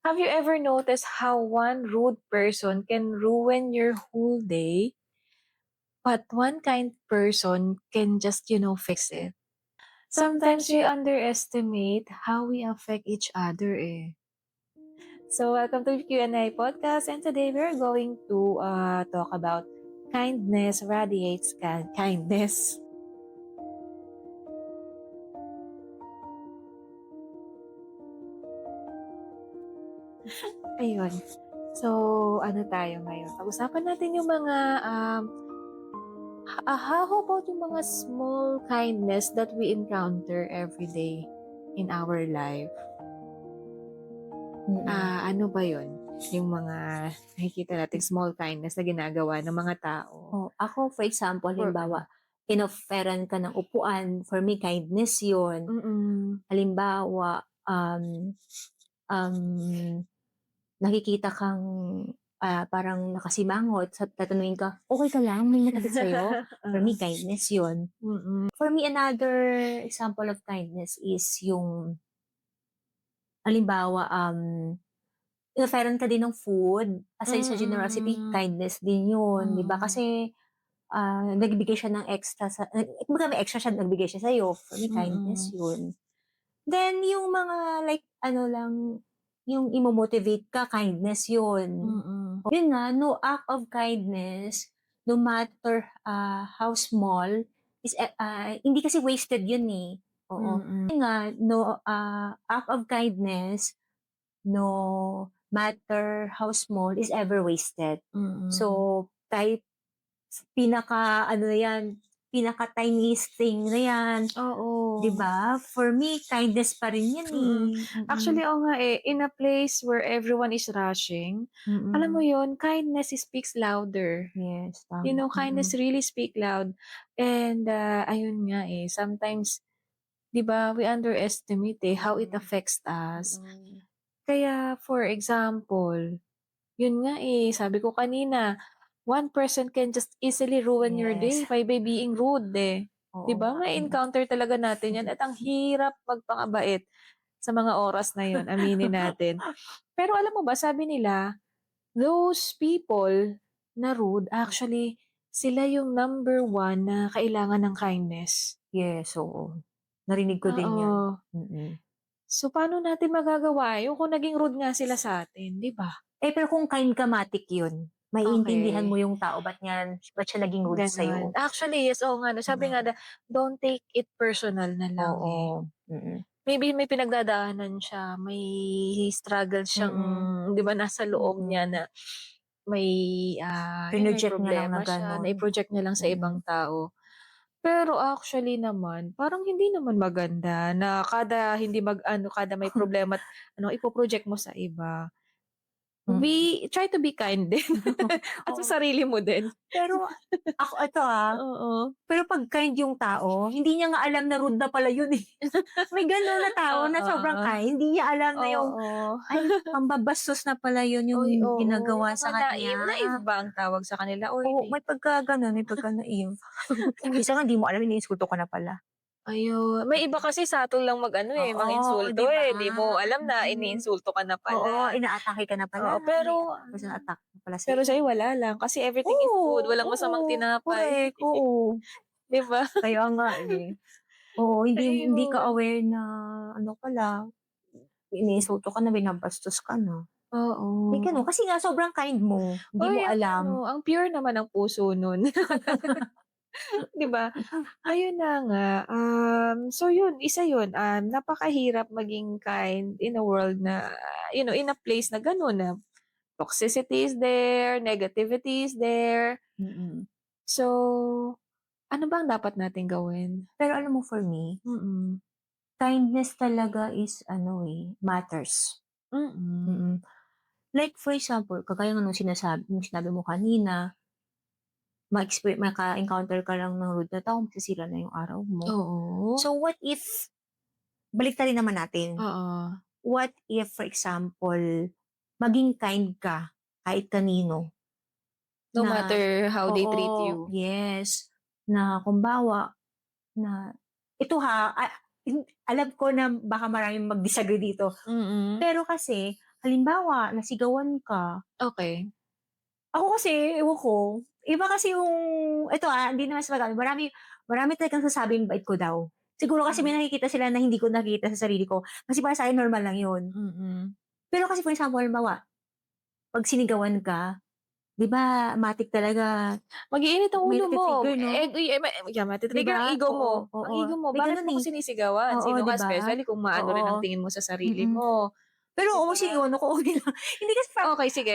Have you ever noticed how one rude person can ruin your whole day, but one kind person can just, fix it? Sometimes we underestimate how we affect each other eh. So welcome to Q&A podcast, and today we're going to talk about kindness radiates kindness. Ayun. So, ano tayo ngayon? Pag-usapan natin yung mga, how about yung mga small kindness that we encounter every day in our life? Ano ba yun? Yung mga nakikita nating small kindness na ginagawa ng mga tao. Oh, ako, for example, halimbawa, in-offeran ka ng upuan, for me, kindness yun. Halimbawa, nakikita kang parang nakasimangot, tatanungin ka, okay ka lang? May nakakit sa'yo? For me, kindness yun. For me, another example of kindness is yung, halimbawa, in-offeran ka din ng food, aside sa generosity, kindness din yun, di ba? Kasi, nagbigay siya ng extra kumbaga may extra siya, nagbigay siya sa'yo. For me, kindness yun. Then, yung mga, like, yung imo-motivate ka, kindness yun. Yun nga, no act of kindness, no matter how small, is, hindi kasi wasted yun eh. Oo. Yun nga, no act of kindness, no matter how small, is ever wasted. So, kahit pinaka-tiniest thing na yan. Oo. Diba? For me, kindness pa rin yan eh. Actually, oo nga eh, in a place where everyone is rushing, alam mo yun, kindness speaks louder. Yes, You tama. know, kindness really speak loud. And, ayun nga eh, sometimes, di ba, we underestimate how it affects us. Kaya, for example, yun nga eh, sabi ko kanina, one person can just easily ruin your day by being rude eh. Oo 'Di ba? nga. May encounter talaga natin 'yan at ang hirap magpakabait sa mga oras na 'yon, aminin natin. Pero alam mo ba, sabi nila, those people na rude, actually, sila yung number one na kailangan ng kindness. Yes, oo. Narinig ko din yan. Oo. So, paano natin magagawa yun kung naging rude nga sila sa atin, 'di ba? Pero kung kind ka matik yun, maiintindihan Okay. mo yung tao, ba't siya naging rude sa'yo? Gano'n. Actually, yes, oo nga 'no. Sabi nga don't take it personal na lang eh. Oo. Maybe may pinagdadaanan siya, may struggle siyang 'di ba, nasa loob niya na may, may Pinroject niya lang na problema siya, gano'n. nai-project niya lang sa ibang tao. Pero actually naman, parang hindi naman maganda na kada may problema't ipo-project mo sa iba. Try to be kind din at sa Oo. sarili mo din. Pero ako ito Oo. pero 'pag kind yung tao, hindi niya nga alam na rude na pala yun eh. May gano'n na tao na sobrang kind, hindi niya alam na yung, Oo. ay, pambabastos na pala yun yung Uy, oo. ginagawa Yung sa mga naive. kanya. Naive ba ang tawag sa kanila or Oo, may pagka gano'n, may pagka naive. Minsan nga hindi mo alam, iniinsulto ka na pala. Ayun. May iba kasi satol lang Oo, 'di manginsulto ba? eh. 'Di mo alam na iniinsulto ka na Oo, pala. inaatake ka na Oo, pala. pero Tapos na-attack na pala pero sa'yo. sa'yo wala lang kasi everything is food, walang masamang tinapay. Correct, oo. 'Di ba? Kaya nga eh. Oo, hindi ka Ayun. aware na ano pala, iniinsulto ka na, binabastos ka na. May Oo. gano'n, kasi nga sobrang kind mo, hindi Uy, mo alam. ang pure naman ng puso nun. 'Di ba? Ayun na nga, so yun, isa yun, napakahirap maging kind in a world na, in a place na gano'n na toxicity is there, negativity is there. So, ano ba ang dapat nating gawin? Pero alam mo, for me, kindness talaga is matters. Like for example, kagaya nga nung sinabi mo kanina, maka-encounter ka lang ng rude na tao, masisira na yung araw mo. Oo. So what if, baliktarin naman natin. Oo. What if, for example, maging kind ka kahit kanino? No Na, matter how they treat you. yes. Na kumbawa, na, alam ko na baka maraming mag-disagree dito. Pero kasi, halimbawa, nasigawan ka. Okay. Ako kasi, ewan ko, iba kasi yung, hindi naman sa marami talagang sasabing bait ko daw. Siguro kasi may nakikita sila na hindi ko nakikita sa sarili ko. Kasi para sa'kin normal lang yun. Mm. Pero kasi for example, halimbawa, 'pag sinigawan ka, 'di ba matic talaga Mag-iinit ang may ulo mo. nati-trigger 'no? 'Di mati-trigger ang ba? ego mo. Oo, Ang oo. ego mo, May bakit gano'n, mo ko eh. sinisigawan? Oo, Sino 'di ka, ba? especially kung maano rin ang Oo, tingin mo sa sarili mm. mo, Pero 'di oo, ba? sinigawan ako, okey lang. Hindi kasi Okay, sige.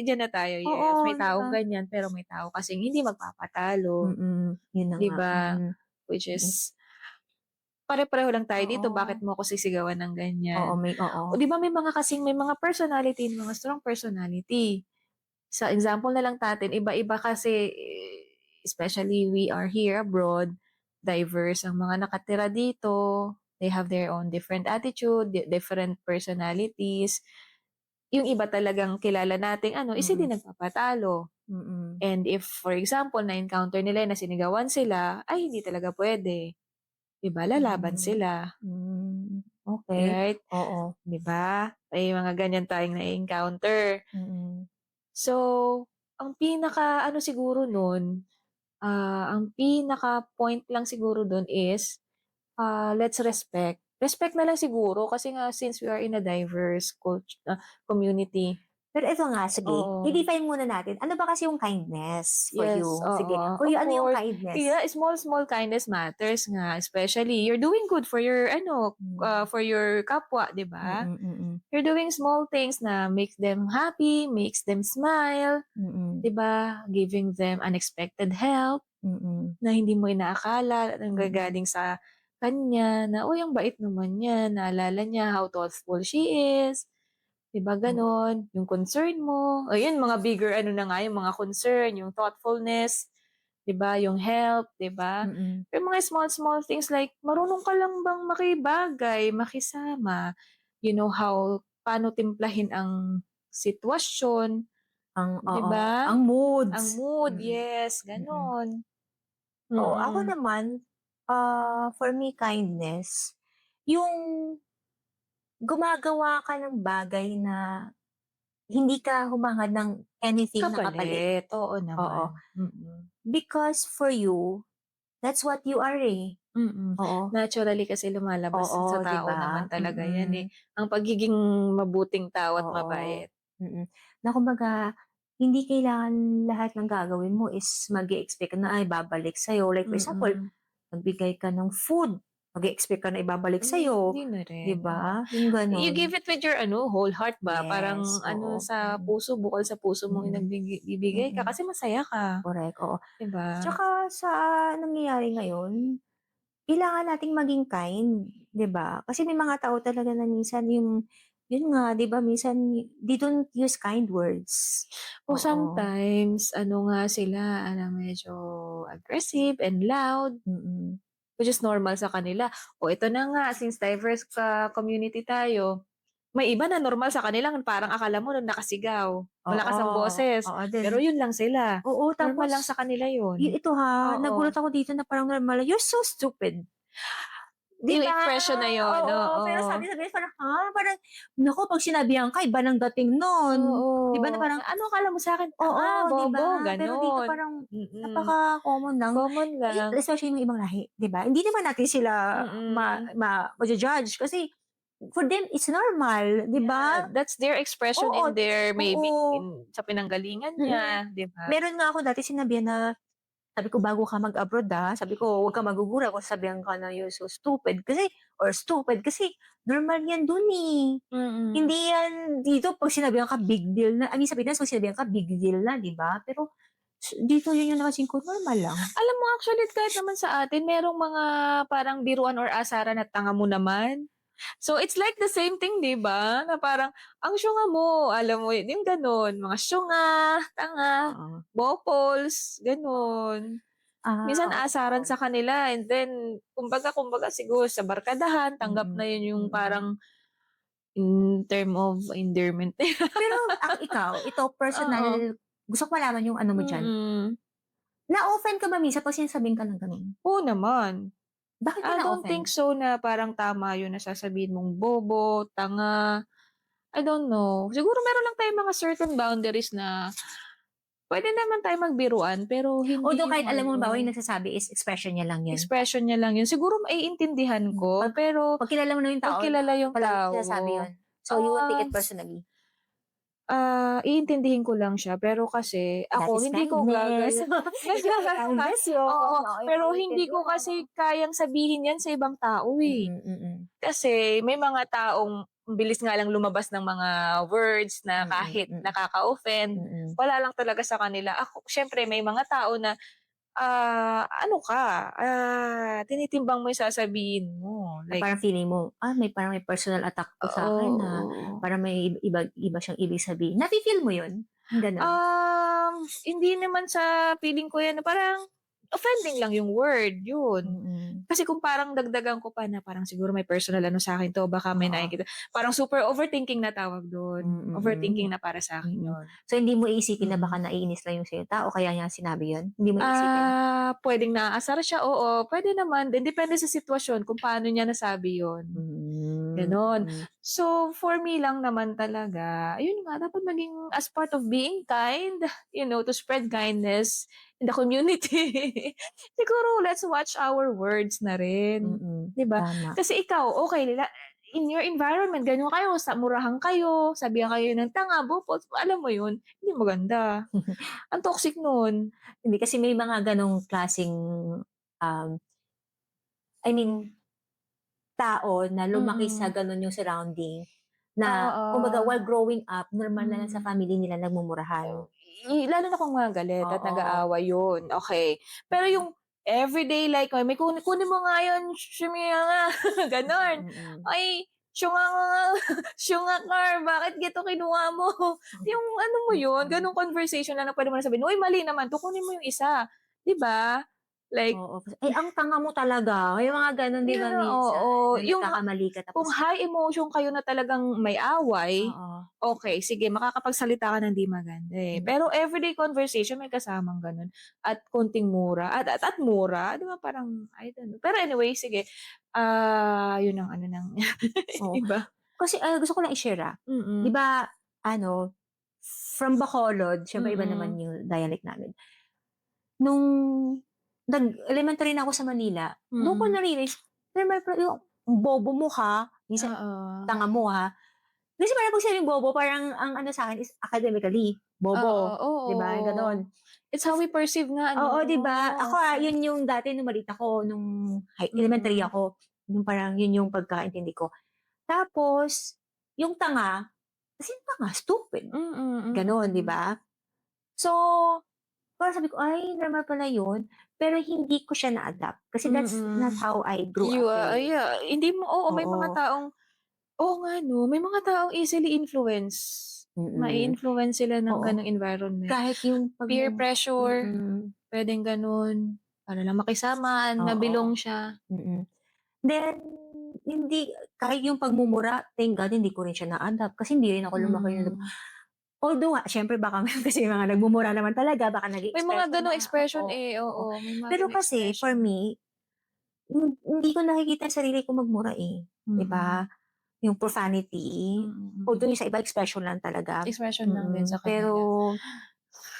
Diyan na tayo, yes. oo, May 'di taong ba? ganyan, pero may tao kasing hindi magpapatalo, Yun na 'di nga, ba? Which mm. is, pare-pareho lang tayo dito, bakit Oo, mo ako sisigawan ng ganyan? oo. O 'di ba may mga personality, mga strong personality. Sa example na lang natin, iba-iba kasi, especially we are here abroad, diverse ang mga nakatira dito. They have their own different attitude, different personalities. Yung iba talagang kilala nating ano, is hindi Mm, nagpapatalo. mm, And if, for example, na-encounter nila na sinigawan sila, ay hindi talaga pwede. 'Di ba, lalaban hmm, sila, okey. right? Oo, 'Di ba? May mga ganyan tayong na-encounter. mm, So, ang pinaka-ano siguro nun, ang pinaka-point lang siguro dun is, let's respect. Respect na lang siguro kasi nga since we are in a diverse community. pero ito nga, sige, Oo. i-define muna natin, ano ba kasi yung kindness for Yes, you? Sige, oo. for Of you, ano yung course. kindness? Yeah, small kindness matters nga, especially you're doing good for your ano, Hmm, for your kapwa, 'di ba? mm. You're doing small things na makes them happy, makes them smile, Mm, 'di ba? Giving them unexpected help mm, na hindi mo inaakala, mm, nanggagaling sa kanya na, "Uy, ang bait naman niya, naalala niya how thoughtful she is." 'Di ba mm, gano'n? Yung concern mo, ayun mga bigger ano na nga yung mga concern, yung thoughtfulness, 'di ba, yung help, 'di ba? mm. Yung mga small things like marunong ka lang bang makibagay, makisama, you know how paano timplahin ang sitwasyon, 'di Oo, ba? ang Ang moods. mood, Mm, yes, mm. gano'n. Oo, ako Mm. naman, for me kindness, yung gumagawa ka ng bagay na hindi ka humahangad ng anything na kapalit. Kapalit, oo naman. Oo, Mm. because for you, that's what you are, eh. Mm. Oo, Naturally kasi lumalabas oo, sa 'di tao ba? naman talaga 'yan, eh, Mm, ang pagiging mabuting tao at oo, mabait. na kumbaga hindi kailangan lahat ng gagawin mo is mag-e-expect ka na, ay babalik sa'yo. Like for example, Mm. nagbigay ka ng food, mag-e-expect ka na ibabalik sa'yo, Hindi na 'di rin, oo. ba? Yung You gano'n. give it with your ano, whole heart ba, Yes, parang ano oo. sa puso, bukal sa puso mong Mm, ibibigay ka mm, kasi masaya ka, correct, oo. 'di ba? Tsaka sa nangyayari ngayon, kailangan nating maging kind, 'di ba? Kasi may mga tao talaga na minsan yung yun nga, 'di ba, minsan they don't use kind words. O Oo, sometimes ano nga sila, medyo aggressive and loud. mm. Which is normal sa kanila. O ito na nga, since diverse community tayo, may iba na normal sa kanila parang akala mo nakasigaw, malakas Oo, ang boses, oo din. pero yun lang sila. Oo, Normal tapos lang sa kanila yun. ito ha, nagulat Oo, ako dito na parang normal, "You're so stupid." 'Di yung ba? expression na yun, Oo, pero oo. sabi parang, ha? Parang naku 'pag sinabihan ka iba ng dating nun. 'Di ba na Oo, parang ano akala mo sa'kin, tanga, oo, 'di bobo, ba? Pero dito gano'n. parang Mm, napaka-common lang, common lang. especially yung ibang lahi, 'di ba? Hindi naman natin sila Mm. maja-judge kasi for them it's normal, 'di Yeah, ba? that's their expression Oo, in their maybe oo, sa pinanggalingan mm. niya, 'di ba? Meron nga ako dati sinabihan na sabi ko, "Bago ka mag-abroad, sabi ko, "Huwag kang magugura kung sasabihan ka na you're so stupid kasi or stupid kasi normal 'yan dun, eh." Mm. Hindi 'yan dito 'pag sinabihan ka big deal na, I mean sa Pinas 'pag sinabihan ka big deal na, 'di ba? Pero dito yun yung napansin ko normal lang. Alam mo actually kahit naman sa atin merong mga parang biruan or asaran na, "Tanga mo naman." So, it's like the same thing 'di ba, na parang, "Ang syunga mo." Alam mo yung gano'n, mga syunga, tanga, Oo. bopols, gano'n. Minsan asaran Oo. sa kanila and then kumbaga siguro sa barkadahan tanggap Mm, na yun yung mm. parang in term of endearment nila. Pero ikaw, ito Oo, personal, gusto ko malaman yung ano mo diyan. mm. Na-offend ka ba minsan 'pag sinasabing ka ng gano'n? Oo naman. Bakit ka I don't na-offend? think so na parang tama yun na sasabihin mong bobo, tanga. I don't know. Siguro meron lang tayong mga certain boundaries na pwede naman tayo magbiruan, pero hindi Although yung kahit alam mo ba, yung ano, nagsasabi is expression niya lang yun. expression niya lang yun. Siguro maiintindihan ko, Pag, pero pag kilala mo na yung pag tao, kilala yung palagi tao, sinasabi yun. So, you won't take it personally. iintindihin ko lang siya, pero kasi That ako is hindi ko kindness. kindness yun. Oo, No, pero ulitin hindi ko kasi kayang sabihin yan sa ibang tao, eh. Kasi may mga taong ang bilis nga lang lumabas ng mga words na kahit nakaka-offend, wala lang talaga sa kanila. Ako siyempre may mga tao na, ano ka, tinitimbang mo yung sasabihin mo, Na like parang feeling mo, parang may personal attack to sa akin na oo. parang may iba siyang ibig sabihin. Nafi-feel mo yun? Yung ganun? Hindi naman sa feeling ko yan na parang offending lang yung word, yun. Mm. Kasi kung parang dagdagan ko pa na parang siguro may personal ano sa'kin 'to, baka may Oo. nakikita parang super overthinking na tawag dun. Overthinking na para sa'kin yun. So, hindi mo iisipin na baka Mm. naiinis lang yung sa'yo tao kaya niya sinabi yun? Hindi mo iisipin? Puwedeng naaasar siya, oo. Puwede naman din, depende sa sitwasyon kung paano niya nasabi yun, gano'n. Mm. So, for me lang naman talaga, ayun nga, dapat maging as part of being kind, to spread kindness in the community. Siguro let's watch our words na rin, 'di ba? Tama. Kasi ikaw, okey in your environment gano'n kayo, murahan kayo, sabihan kayo ng tanga, bopos, alam mo 'yun, hindi maganda. Ang toxic nun. Hindi kasi may mga ganong klaseng, I mean, tao na lumaki sa Mm. gano'n yung surrounding na kumbaga Oo. while growing up, normal na lang sa Mm. family nila nagmumurahan. Lalo na kung magagalit at Oo. nag-aaway yun, okey. Pero yung everyday like, "Ay may kunin mo nga yun, Shamiya nga," gano'n. "Ay, siya nga Car, bakit ganito kinuha mo?" Yung ano mo yun, gano'ng conversation lang na puwede mo na sabihin, "Uy, mali naman 'to, kunin mo yung isa." 'Di ba? Like Oo, "Ay ang tanga mo talaga." May mga gano'n 'di ba minsan, oo, na yung nagkakamali ka kung tapos high emotion kayo na talagang may away, oo. okey sige makakapagsalita ka ng 'di maganda, eh. Pero everyday conversation may kasamang gano'n at konting mura at mura, 'di ba parang I don't know. Pero anyway sige, yun ang ano ng Oo. iba. Kasi, gusto ko lang i-share, 'di Mm, ba ano, from Bacolod, siyempre iba naman mm, yung dialect namin. Nung nag-elementary na ako sa Manila, dun ko mm. na-realize, normal pala yung bobo mo ha, minsan Oo. tanga mo ha. Kasi parang 'pag sinabing bobo parang ang ano sa'kin is academically, Oo, bobo, 'di ba, gano'n. oo. It's how Tas we perceive nga oo, 'di 'no? ba? Ako, yun yung dati nung maliit ako, nung elementary Mm, ako, yung parang yun yung pagkaintindi ko. Tapos, yung tanga, as in tanga, stupid, mm, gano'n, 'di mm. ba? So, parang sabi ko, "Ay, normal pala yun." Pero hindi ko siya na-adapt kasi that's not Mm. how I grew up, eh. Yeah, hindi mo oo, may mga Oo. taong oo nga 'no, may mga taong easily influence. Mm. Mai-influence sila ng Oo. gano'ng environment. Kahit yung Peer pressure, mm, puwedeng gano'n. Para lang makisama, oo. mabilong siya. Mm. Then, hindi kahit yung pagmumura, thank God hindi ko rin siya na-adapt kasi hindi rin ako lumaki na Hmm. although nga siyempre baka kasi mga nagmumura naman talaga, baka May mga nag-e-expression gano'ng na, expression, oo, eh, oo. oo, may mga Pero gano'ng kasi for expression. me, hindi ko nakikita yung sarili ko magmura, eh, 'di ba? Mm. Yung profanity, although Mm. yung sa iba expression lang talaga, Expression lang din sa pero kanila.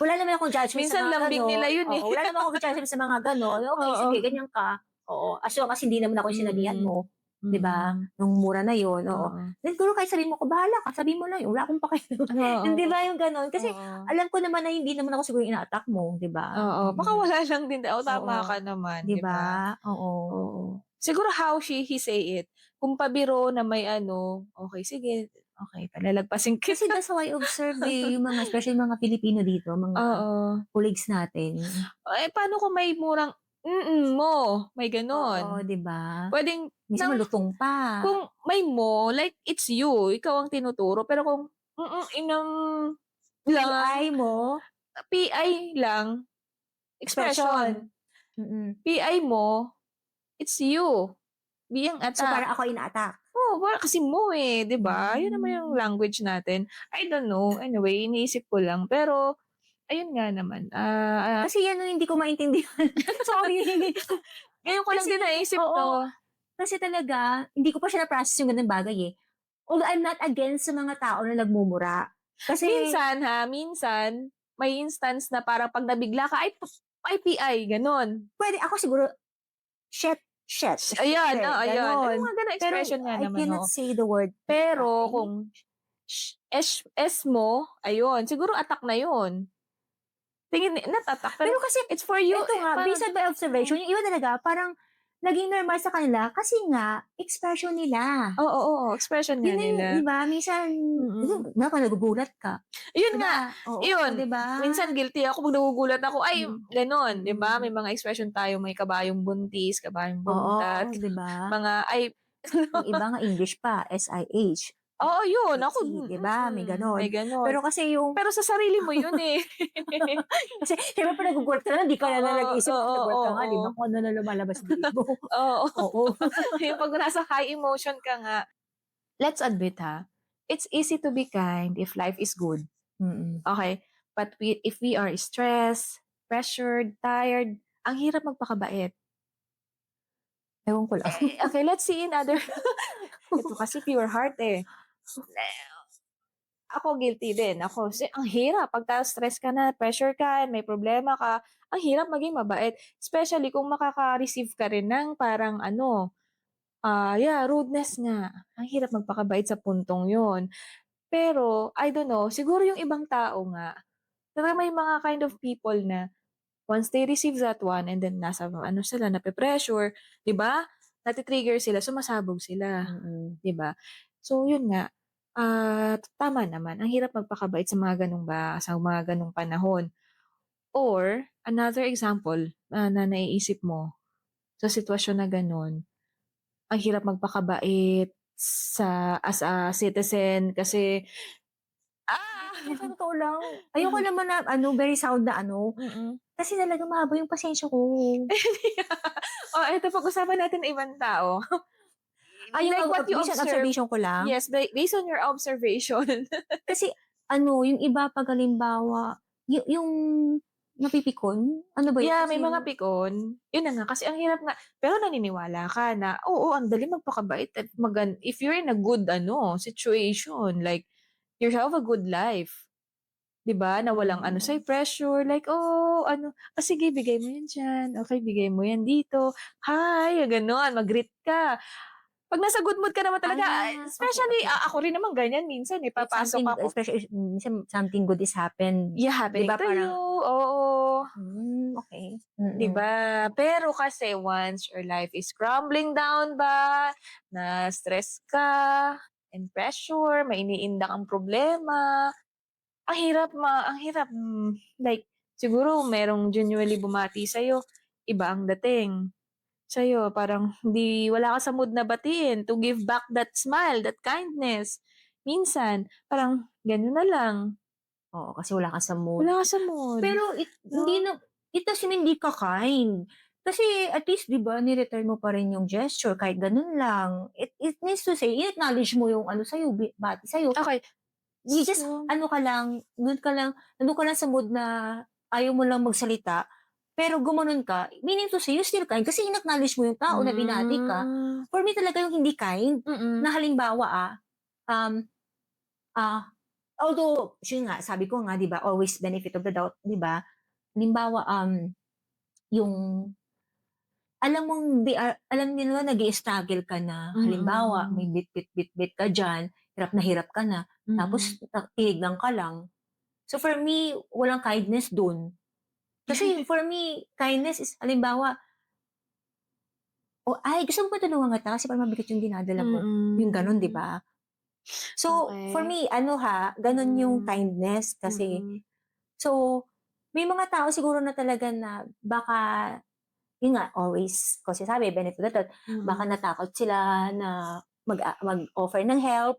wala naman akong judgment sa Minsan mga lambing nila gano'n, yun, eh. oo, wala naman akong judgment sa mga gano'n, okey Oo. sige ganyan ka, oo, as long as hindi naman ako yung sinabihan Mm. mo, 'di ba, Mm. nung mura na yun, oo. Oo. Then siguro kahit sabihin mo ko, "Bahala ka, sabihin mo lang yun, wala akong pakialam." Hindi Oo. ba yung gano'n? Kasi Oo. alam ko naman na hindi naman ako siguro ina-attack mo, 'di ba? Oo, baka wala lang din oo, tama Oo, ka naman, 'di 'di ba? ba? Oo. Oo. Siguro how he say it. Kung pabiro na may ano, okey sige, okey palalagpasin Kasi kita. that's how I observe, eh, yung mga especially mga Pilipino dito, mga Oo. colleagues natin. Eh, paano kung may murang mo, may Oo, gano'n. 'di ba? Puwedeng Minsan ng malutong pa. kung may mo, like it's you, ikaw ang tinuturo, pero kung inang lang, PI mo, PI lang, expression. expression. Mm. PI mo, it's you being So, attacked. parang ako ina-attack. Oo, wala kasi mo, eh, 'di ba? Yun naman yung Hmm. language natin. I don't know, anyway iniisip ko lang. Pero ayun nga naman, Kasi yan ang hindi ko maintindihan. Sorry. ngayon ko lang Kasi din naisip oo, 'to. kasi talaga hindi ko pa siya na-process yung gano'ng bagay, eh. Although I'm not against sa mga tao na nagmumura. Kasi, Minsan, may instance na parang pag nabigla ka, ay PI, ganon. pwede ako siguro, shit, Ayan, ayan. May ganon. mga ganong Pero, expression nga I naman, cannot oo. say the word Pero PI. kung S mo, ayun, siguro attack na yun. Tingin, not attack, pero Pero kasi, it's for you. ito nga, based on my observation, yung iba talaga, parang, naging normal sa kanila kasi nga, expression nila. Oo, expression nga Yun na yung, nila. di ba? Minsan, Mm. nagugulat ka. Yun Diba? nga, Oo, yun. di ba? Minsan guilty ako pag nagugulat ako, ay, ganon, di ba? Mm. May mga expression tayo, may kabayong buntis, kabayong buntat, Oo, di ba? mga, ay, Yung iba nga English pa, SIH. oo, yun, ako, di ba? May ganon. may ganon. Pero kasi yung, Pero sa sarili mo yun eh. kasi, syempre pag nagugulat ka na, di ka na nag-iisip, nagugulat ka nga, di ba? Oo. Kung ano na lumalabas bibig mo. Oo. Oo. Yung pag nasa high emotion ka nga, let's admit it's easy to be kind if life is good. Mm-mm. Okay? But if we are stressed, pressured, tired, ang hirap magpakabait. Ewan ko lang. Okay, let's see in other... Ito kasi pure heart eh. Ako guilty din. Ako, ang hirap. Pagka stress ka na, pressure ka, may problema ka, ang hirap maging mabait. Especially kung makaka-receive ka rin ng parang rudeness nga. Ang hirap magpakabait sa puntong yon. Pero, I don't know, siguro yung ibang tao nga, pero may mga kind of people na once they receive that one and then nasa sila, nape-pressure, 'di ba? Nati-trigger sila, sumasabog sila, Mm-mm. 'di ba? So yun nga, tama naman. Ang hirap magpakabait sa mga ganung panahon. Or another example na naiisip mo sa sitwasyon na ganun, ang hirap magpakabait as a citizen kasi Sa totoo lang, ayoko naman na, very sound na kasi talaga mahaba yung pasensya ko. Eto pag-usapan natin ibang tao. Yung Like what you recent observe. observation ko lang. Yes, based on your observation. Kasi, yung iba pag halimbawa, yung napipikon, ano ba yun? Yeah, Kasi may mga pikon. Yun na nga, kasi ang hirap nga. Pero naniniwala ka na, oo, ang dali magpakabait at if you're in a good situation, like, you have a good life. 'Di ba? Na walang sa'yo pressure, like, sige, bigay mo yan dyan. Okay, bigay mo yan dito. Hi, gano'n, mag-greet ka. Pag nasa good mood ka naman talaga, especially, okay. ako rin naman ganyan minsan eh, papasok ako. Especially, minsan something good is Happening diba, to you, oo. okay. 'Di ba? Pero kasi once your life is crumbling down ba, na-stress ka, and pressure, may iniinda kang problema, ang hirap, like, siguro merong genuinely bumati sa'yo, iba ang dating sa'yo, parang wala ka sa mood na batiin, to give back that smile, that kindness. Minsan, parang gano'n na lang, Oo, kasi wala ka sa mood. wala ka sa mood. Pero hindi na, it doesn't mean hindi ka kind. Kasi at least, di ba, ni-return mo pa rin yung gesture kahit ganun lang. It means to say, i-acknowledge mo yung sa'yo, bati sa'yo. Okay. You just, nandun ka lang sa mood na ayaw mo lang magsalita, pero gumanon ka, meaning to say, you still kind, kasi in-acknowledge mo yung tao na binati ka. For me talaga yung hindi kind, na halimbawa, although, yun nga, sabi ko nga, di ba, always benefit of the doubt, di ba? Halimbawa, yung, alam nila nag-i-struggle ka na, halimbawa, may bit ka dyan, hirap ka na, tapos tinignan ka lang. So for me, walang kindness dun. Kasi for me, kindness is, halimbawa, gusto mo ba tulungan kita kasi parang mabigat yung dinadala mo. Yung ganun, di ba? So, Okay. for me, ganun yung kindness kasi, so, may mga tao siguro na talaga na baka, yun nga, always, kasi sabi, benefit na baka natakot sila na mag-offer ng help.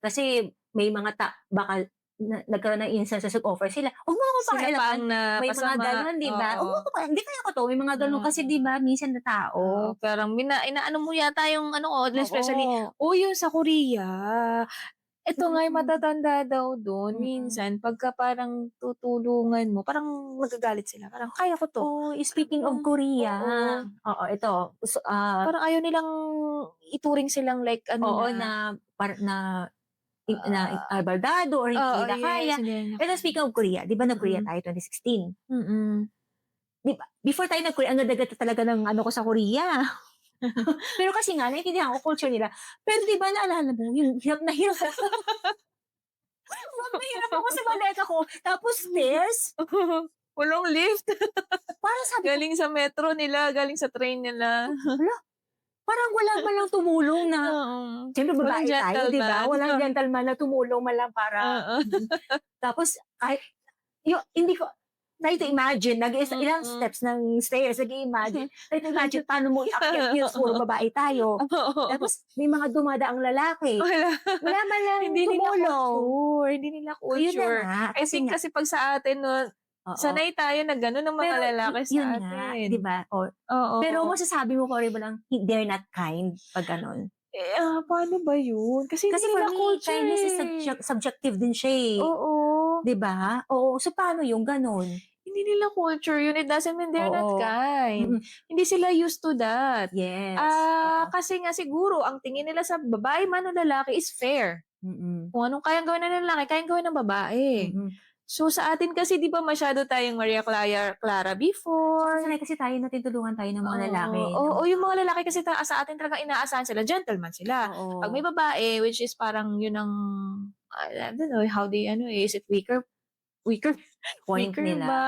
Kasi may mga baka nagkaroon ng instances of offer sila. Huwag mo ako pakialaman. May mga ganun, di ba? Huwag mo ako pakialaman. Hindi kaya ko to. May mga ganun kasi, di ba, minsan na tao. Parang inaano mo yata yung especially, yung sa Korea, Eto nga yung matatanda daw dun Mm. minsan pagka parang tutulungan mo parang magagalit sila, parang, "Kaya ko 'to." Oh, speaking of Parang Korea, oo, oo, ito, parang ayaw nilang ituring silang like ano oo, na, na na ah, abaldado or hindi oo, nila yes, kaya. hindi nila Ito, kaya. speaking of Korea, 'di ba nag-Korea Mm, tayo 2016? mm. 'Di ba, before tayo nag-Korea, ang ganda-ganda talaga ng ano ko sa Korea. Pero kasi nga naintindihan ko culture nila. Pero 'di ba naalala mo yung hirap na hirap hirap na hirap ako sa maleta ko, tapos stairs, Walang lift. parang sabi ko, Galing sa metro nila, galing sa train nila. "Hala, parang wala man lang tumulong na." Oo, Siyempre walang babae tayo, 'di ba? gentleman. Walang gentleman na tumulong man lang para Oo. tapos kahit hindi ko try to imagine ilang Mm. steps ng stairs, nag-i-imagine, try to imagine paano mo iakyat yun, puro babae tayo. Oo. Tapos may mga dumadaang lalaki, Wala. wala man lang Hindi nila tumulong. culture, hindi nila Yun na culture. nga, I kasi think nga kasi 'pag sa atin 'no, oo. sanay tayo na gano'n ang mga Pero lalaki yun sa nga, 'di atin. ba? Pero Oo. masasabi mo pa rin ba lang they're not kind 'pag gano'n? Paano ba yun? Kasi hindi Kasi for nila me, culture, kindness is eh. subjective din siya, eh, Oo. 'di ba? Oo, so paano yung gano'n? Hindi nila culture yun, it doesn't mean they're not Oo, kind. mm, Hindi sila used to that. yes, oo, Kasi nga siguro ang tingin nila sa babae man o lalaki is fair. mm, Kung anong kayang gawin ng lalaki, kayang gawin ng babae. mm. So, sa atin kasi 'di ba masyado tayong Maria Clara Tsaka before. sanay kasi tayo na tinutulungan tayo ng mga lalaki Oo, na oo, yung mga lalaki kasi sa atin talagang inaasahan sila, gentleman sila. 'Pag may oo, babae, which is parang yun ang, I don't know how they ano, is it weaker point weaker nila, ba?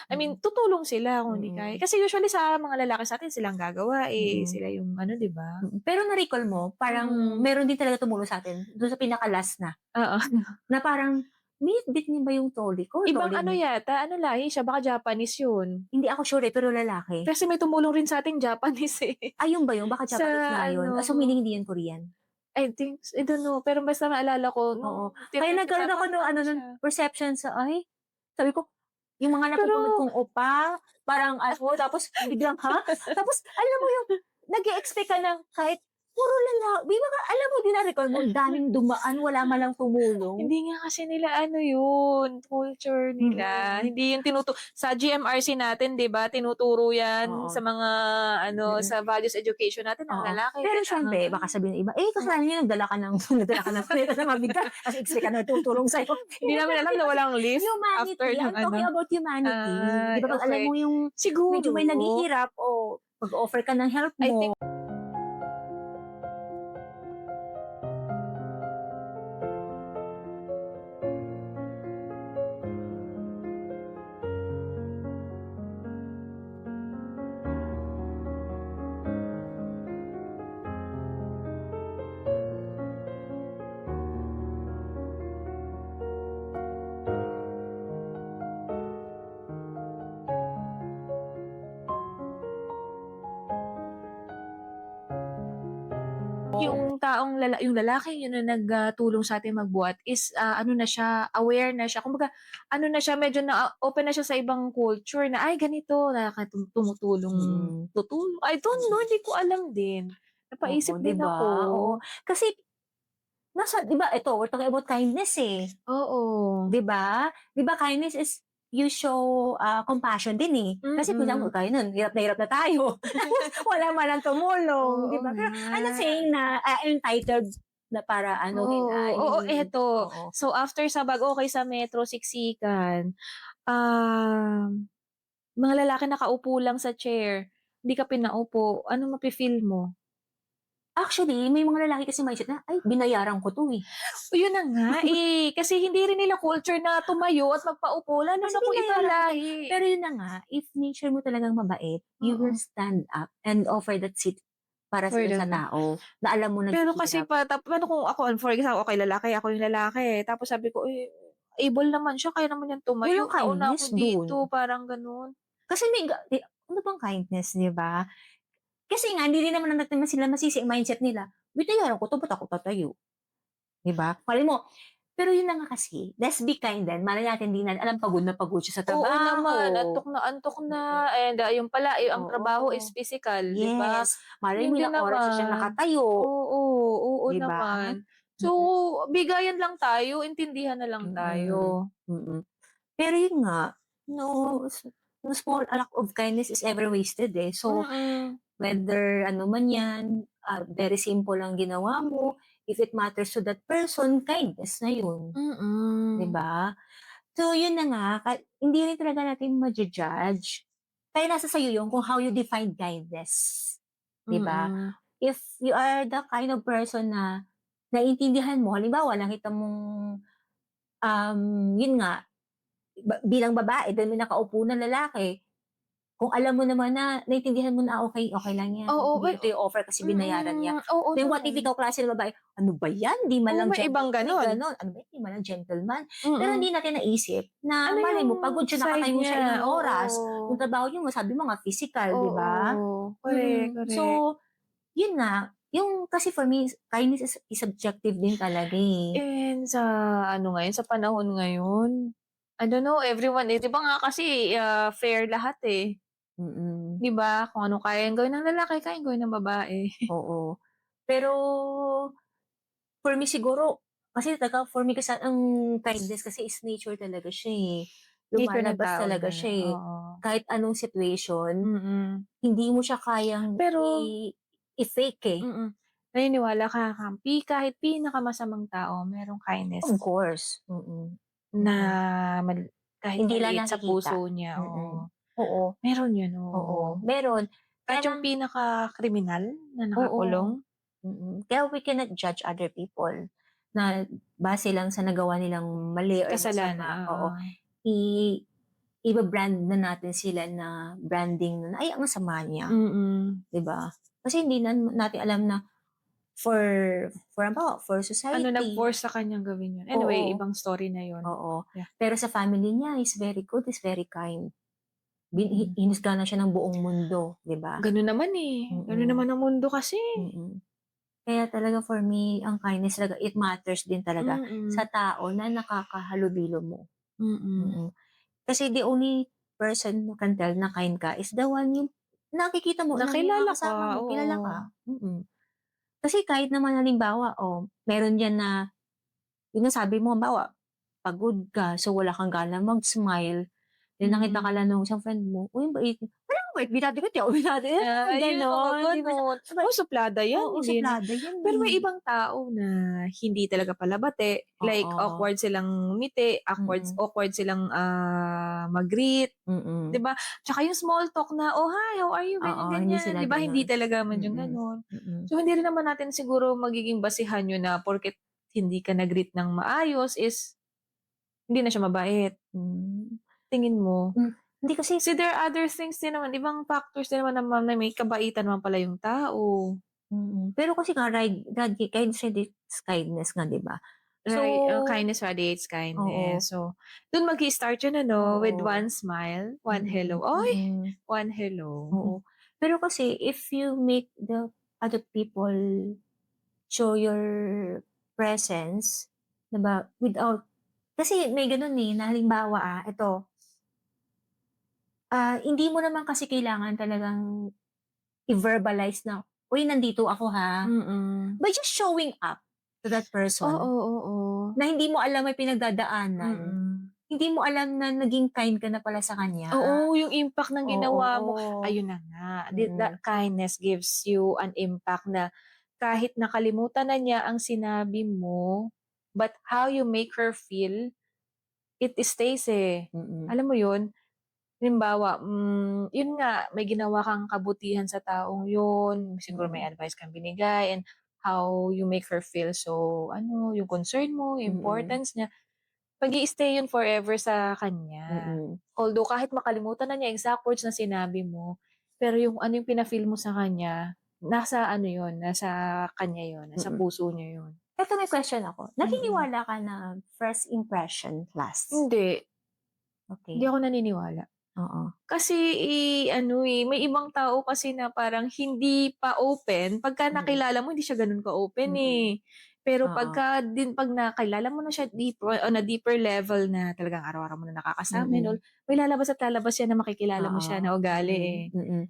I mean mm, tutulong sila kung hindi kaya. mm, Kasi usually sa mga lalaki sa'tin silang gagawa, eh, mm, sila yung ano, 'di ba? mm. Pero na-recall mo parang Mm, meron din talaga tumulong sa'tin dun sa pinaka-last oo. na parang, "Minitbit niyo ba yung trolley ko, Ibang trolley ano niyo?" yata, ano lahi siya, baka Japanese yun. Hindi ako sure, eh, pero lalaki. Kasi may tumulong rin sa'ting Japanese, eh. Ayun ba yun? Baka Sa Japanese nga yun. ano, So meaning hindi yun Korean? I don't know, pero basta naalala ko Oo. nung Kaya tinry ko nagkaroon siya ako parang nung ano ano nun, siya, perception sa ay, sabi ko, yung mga napupunod pero kong opa, parang ano, tapos biglang, "Ha?" Tapos alam mo yung nag-e-expect ka na kahit puro may mga alam mo din na-recall mo, ang daming dumaan, wala man lang tumulong. hindi nga kasi nila ano yun, culture nila. Mm, Hindi yung sa GMRC natin 'di ba, tinuturo yan oo, sa mga ano, mm, sa values education natin ang oo. lalaki Pero kailangan siyempre baka ano, sabihin ng iba, "Eh, hmm, kasalanan niyo nagdala ka ng nagdala ka ng maleta na mabigat ta's expect ka na tutulong sa'yo." hindi Hindi, namin pero alam 'di na ba walang lift after humanity, ng I'm talking ano. about humanity. 'Di ba 'pag alam Okey. mo yung medyo Siguro, may naghihirap, mag-o-offer ka ng help I mo. think yung taong yung lalaki yun na tulong sa'tin magbuhat is, ano na siya, aware na siya. Kumbaga ano na siya, medyo na open na siya sa ibang culture na, "Ay ganito, tumutulong Mm, I don't know, mm. hindi ko alam din. Oo, Napaisip 'di din ba? ako. Oo. Kasi 'di ba ito, we're talking about kindness, eh, Oo. 'di ba? 'Di ba kindness is you show, compassion din, eh. Kasi kung Mm. gaya nun, hirap na tayo, tapos wala man lang tumulong, Oo 'di ba? Pero I'm not nga. saying na, entitled na para anuhin, Oo, oo, hindi eto. oo. So, after sa okay sa metro, siksikan, mga lalaki nakaupo lang sa chair, hindi ka pinaupo, ano mafi-feel mo? Actually, may mga lalaki kasi mindset na, "Ay, binayaran ko 'to, eh." Yun na nga, eh, kasi hindi rin nila culture na tumayo at magpaupo lalo Kasi na kung ibang binayaran ko 'to. lahi. Pero yun na nga, if nature mo talagang mabait, you will Oo, stand up and offer that seat para for dun sa the tao na alam mo pero kasi naghihirap. paano kung ako, for example, okey lalaki, ako yung lalaki, tapos sabi ko, eh, able naman siya, kaya naman niyang tumayo, Walang nauna kindness ako dun. dito, parang gano'n. Kasi ano bang kindness, 'di ba? Kasi nga hindi din naman sila masisi ang mindset nila, "Binayaran ko 'to, ba't ako tatayo?" 'Di ba? Malay mo pero yun na nga kasi, let's be kind din. Malay natin di na alam pagod siya sa Oo naman, trabaho. antok na, Mm, and, yun pala, ang trabaho is oo. physical, 'di ba? Yes, malay mo Yun din ilang oras na siya naman. nakatayo, Oo, oo 'di ba? naman. So, bigayan lang tayo, intindihan na lang tayo. Pero yun nga, no small act of kindness is ever wasted, eh. So, whether ano man yan, very simple lang ginawa mo, if it matters to that person, kindness na yun, 'di ba? So, yun na nga, hindi rin talaga natin ma-judge. Kaya nasa sa'yo yun kung how you define kindness, 'di ba? If you are the kind of person na naiintindihan mo, halimbawa nakita mong, yun nga, bilang babae dahil may nakaupo na lalaki, kung alam mo naman na naiintindihan mo na, okay lang yan, Oo, hindi ito yung offer kasi binayaran niya. oo Then what if naman. ikaw klase ng babae, ano ba yan, di man Oo, lang may ibang gano'n. ano ba yan, di man lang gentleman. Pero hindi natin naisip na Ano malay mo, yung pagod siya, side nakatayo siya niya? ilang oras, Oo. yung trabaho niyo, sabi mo nga physical, di ba? Oo, correct. So, yun nga, yung kasi for me, kindness is subjective din talaga, eh. And sa ano ngayon, sa panahon ngayon, I don't know, everyone, 'di ba nga kasi, fair lahat, eh. 'Di ba? Kung ano kayang gawin ng lalaki, kayang gawin ng babae. Oo. Pero, for me siguro, kasi for me kasi ang kindness kasi is nature talaga siya, eh. Nature ng Lumalabas tao talaga yan, siya, eh. oo. Kahit anong situation, hindi mo siya kayang Pero i-fake, eh. naniniwala ka kahit pinakamasamang tao merong kindness Of course, na kahit hindi lang maliit sa nakikita. puso niya, oo. Oo, Meron yun, oo, oo. meron. Kahit Kaya yung pinakakriminal na oo, nakakulong. kaya we cannot judge other people na base lang sa nagawa nilang mali or Kasalanan, masama, oo. oo. Iba-brand na natin sila na branding na, "Ay, ang sama niya." 'Di ba? Kasi hindi natin alam na for for Ano society, nag-force sa kanyang gawin yun. Anyway, oo, ibang story na yun. oo. Yeah. Pero sa family niya is very good, is very kind. Mm. Hinusgahan siya ng buong mundo, 'di ba? Ganun naman, eh. Ganun naman ang mundo kasi. Kaya talaga for me, ang kindness talaga, it matters din talaga sa Mm. tao na nakakahalubilo mo. Mm. Kasi the only person who can tell na kind ka is the one yung nakikita mo na Nakilala ka, kasama mo, kilala ka. oo. Kasi kahit naman halimbawa, meron diyan na, yun nga sabi mo, halimbawa, pagod ka, so wala kang gana mag-smile, then nakita ka lang nung isang friend mo, "Uy, ang bait niya." "Parang ang bait, binati ko, 'di ako binati." Ayun, mga Gano'n, 'di ba siya, gano'n. Oo, suplada yan, oo, hindi na suplada yan, pero may eh. ibang tao na hindi talaga palabati, like Oo. awkward silang ngumiti, awkward silang, mag-greet, 'di ba? Tsaka yung small talk na, "Oh, hi, how are you?" Oo, Ganyan, hindi ganyan, sila 'di ba? Hindi gano'n. talaga naman yung gano'n. So, hindi rin naman natin siguro magiging basihan yun na porket hindi ka nag-greet ng maayos is hindi na siya mabait. Tingin mo? Hindi kasi, Kasi there are other things din naman, ibang factors din naman na may kabaitan naman pala yung tao. pero kasi nga kindness radiates kindness nga, 'di ba? So, Right, kindness radiates oo, kindness. So, dun mag-i-start yun ano, with oo, one smile, one hello. Oy, one hello. oo. Pero kasi if you make the other people show your presence, 'di ba, without, kasi may gano'n, eh, na halimbawa, ito, hindi mo naman kasi kailangan talagang i-verbalize na, "Uy, nandito ako, ha." Mm. By just showing up to that Oo, person oo. na hindi mo alam may pinagdadaanan, Mm. hindi mo alam na naging kind ka na pala sa kanya. Oo, yung impact ng ginawa mo, Oo. ayun na nga, Mm. that kindness gives you an impact na kahit nakalimutan na niya ang sinabi mo, but how you make her feel, it stays, eh. Mm. Alam mo yun? Halimbawa, yun nga, may ginawa kang kabutihan sa taong yun, siguro may Mm. advice kang binigay and how you make her feel so ano, yung concern mo, yung Mm. importance niya, mag-i-stay yun forever sa kanya. Mm. Although kahit makalimutan na niya exact words na sinabi mo, pero yung ano yung pina-feel mo sa kanya, nasa ano yun, nasa kanya yun, nasa Mm. puso niya yun. Eto, may question ako. Mm. Naniniwala ka na first impression lasts? Hindi, hindi Okay. ako naniniwala. Oo. Kasi, ano, may ibang tao kasi na parang hindi pa open, pagka Mm. nakilala mo hindi siya gano'n ka-open, Mm. eh. Pero Oo. 'pag nakilala mo na siya on a deeper level na talagang araw-araw mo na nakakasama and all, Mm. may lalabas at lalabas yan na makikilala mo Oo. siya na ugali, Mm. eh. Mm.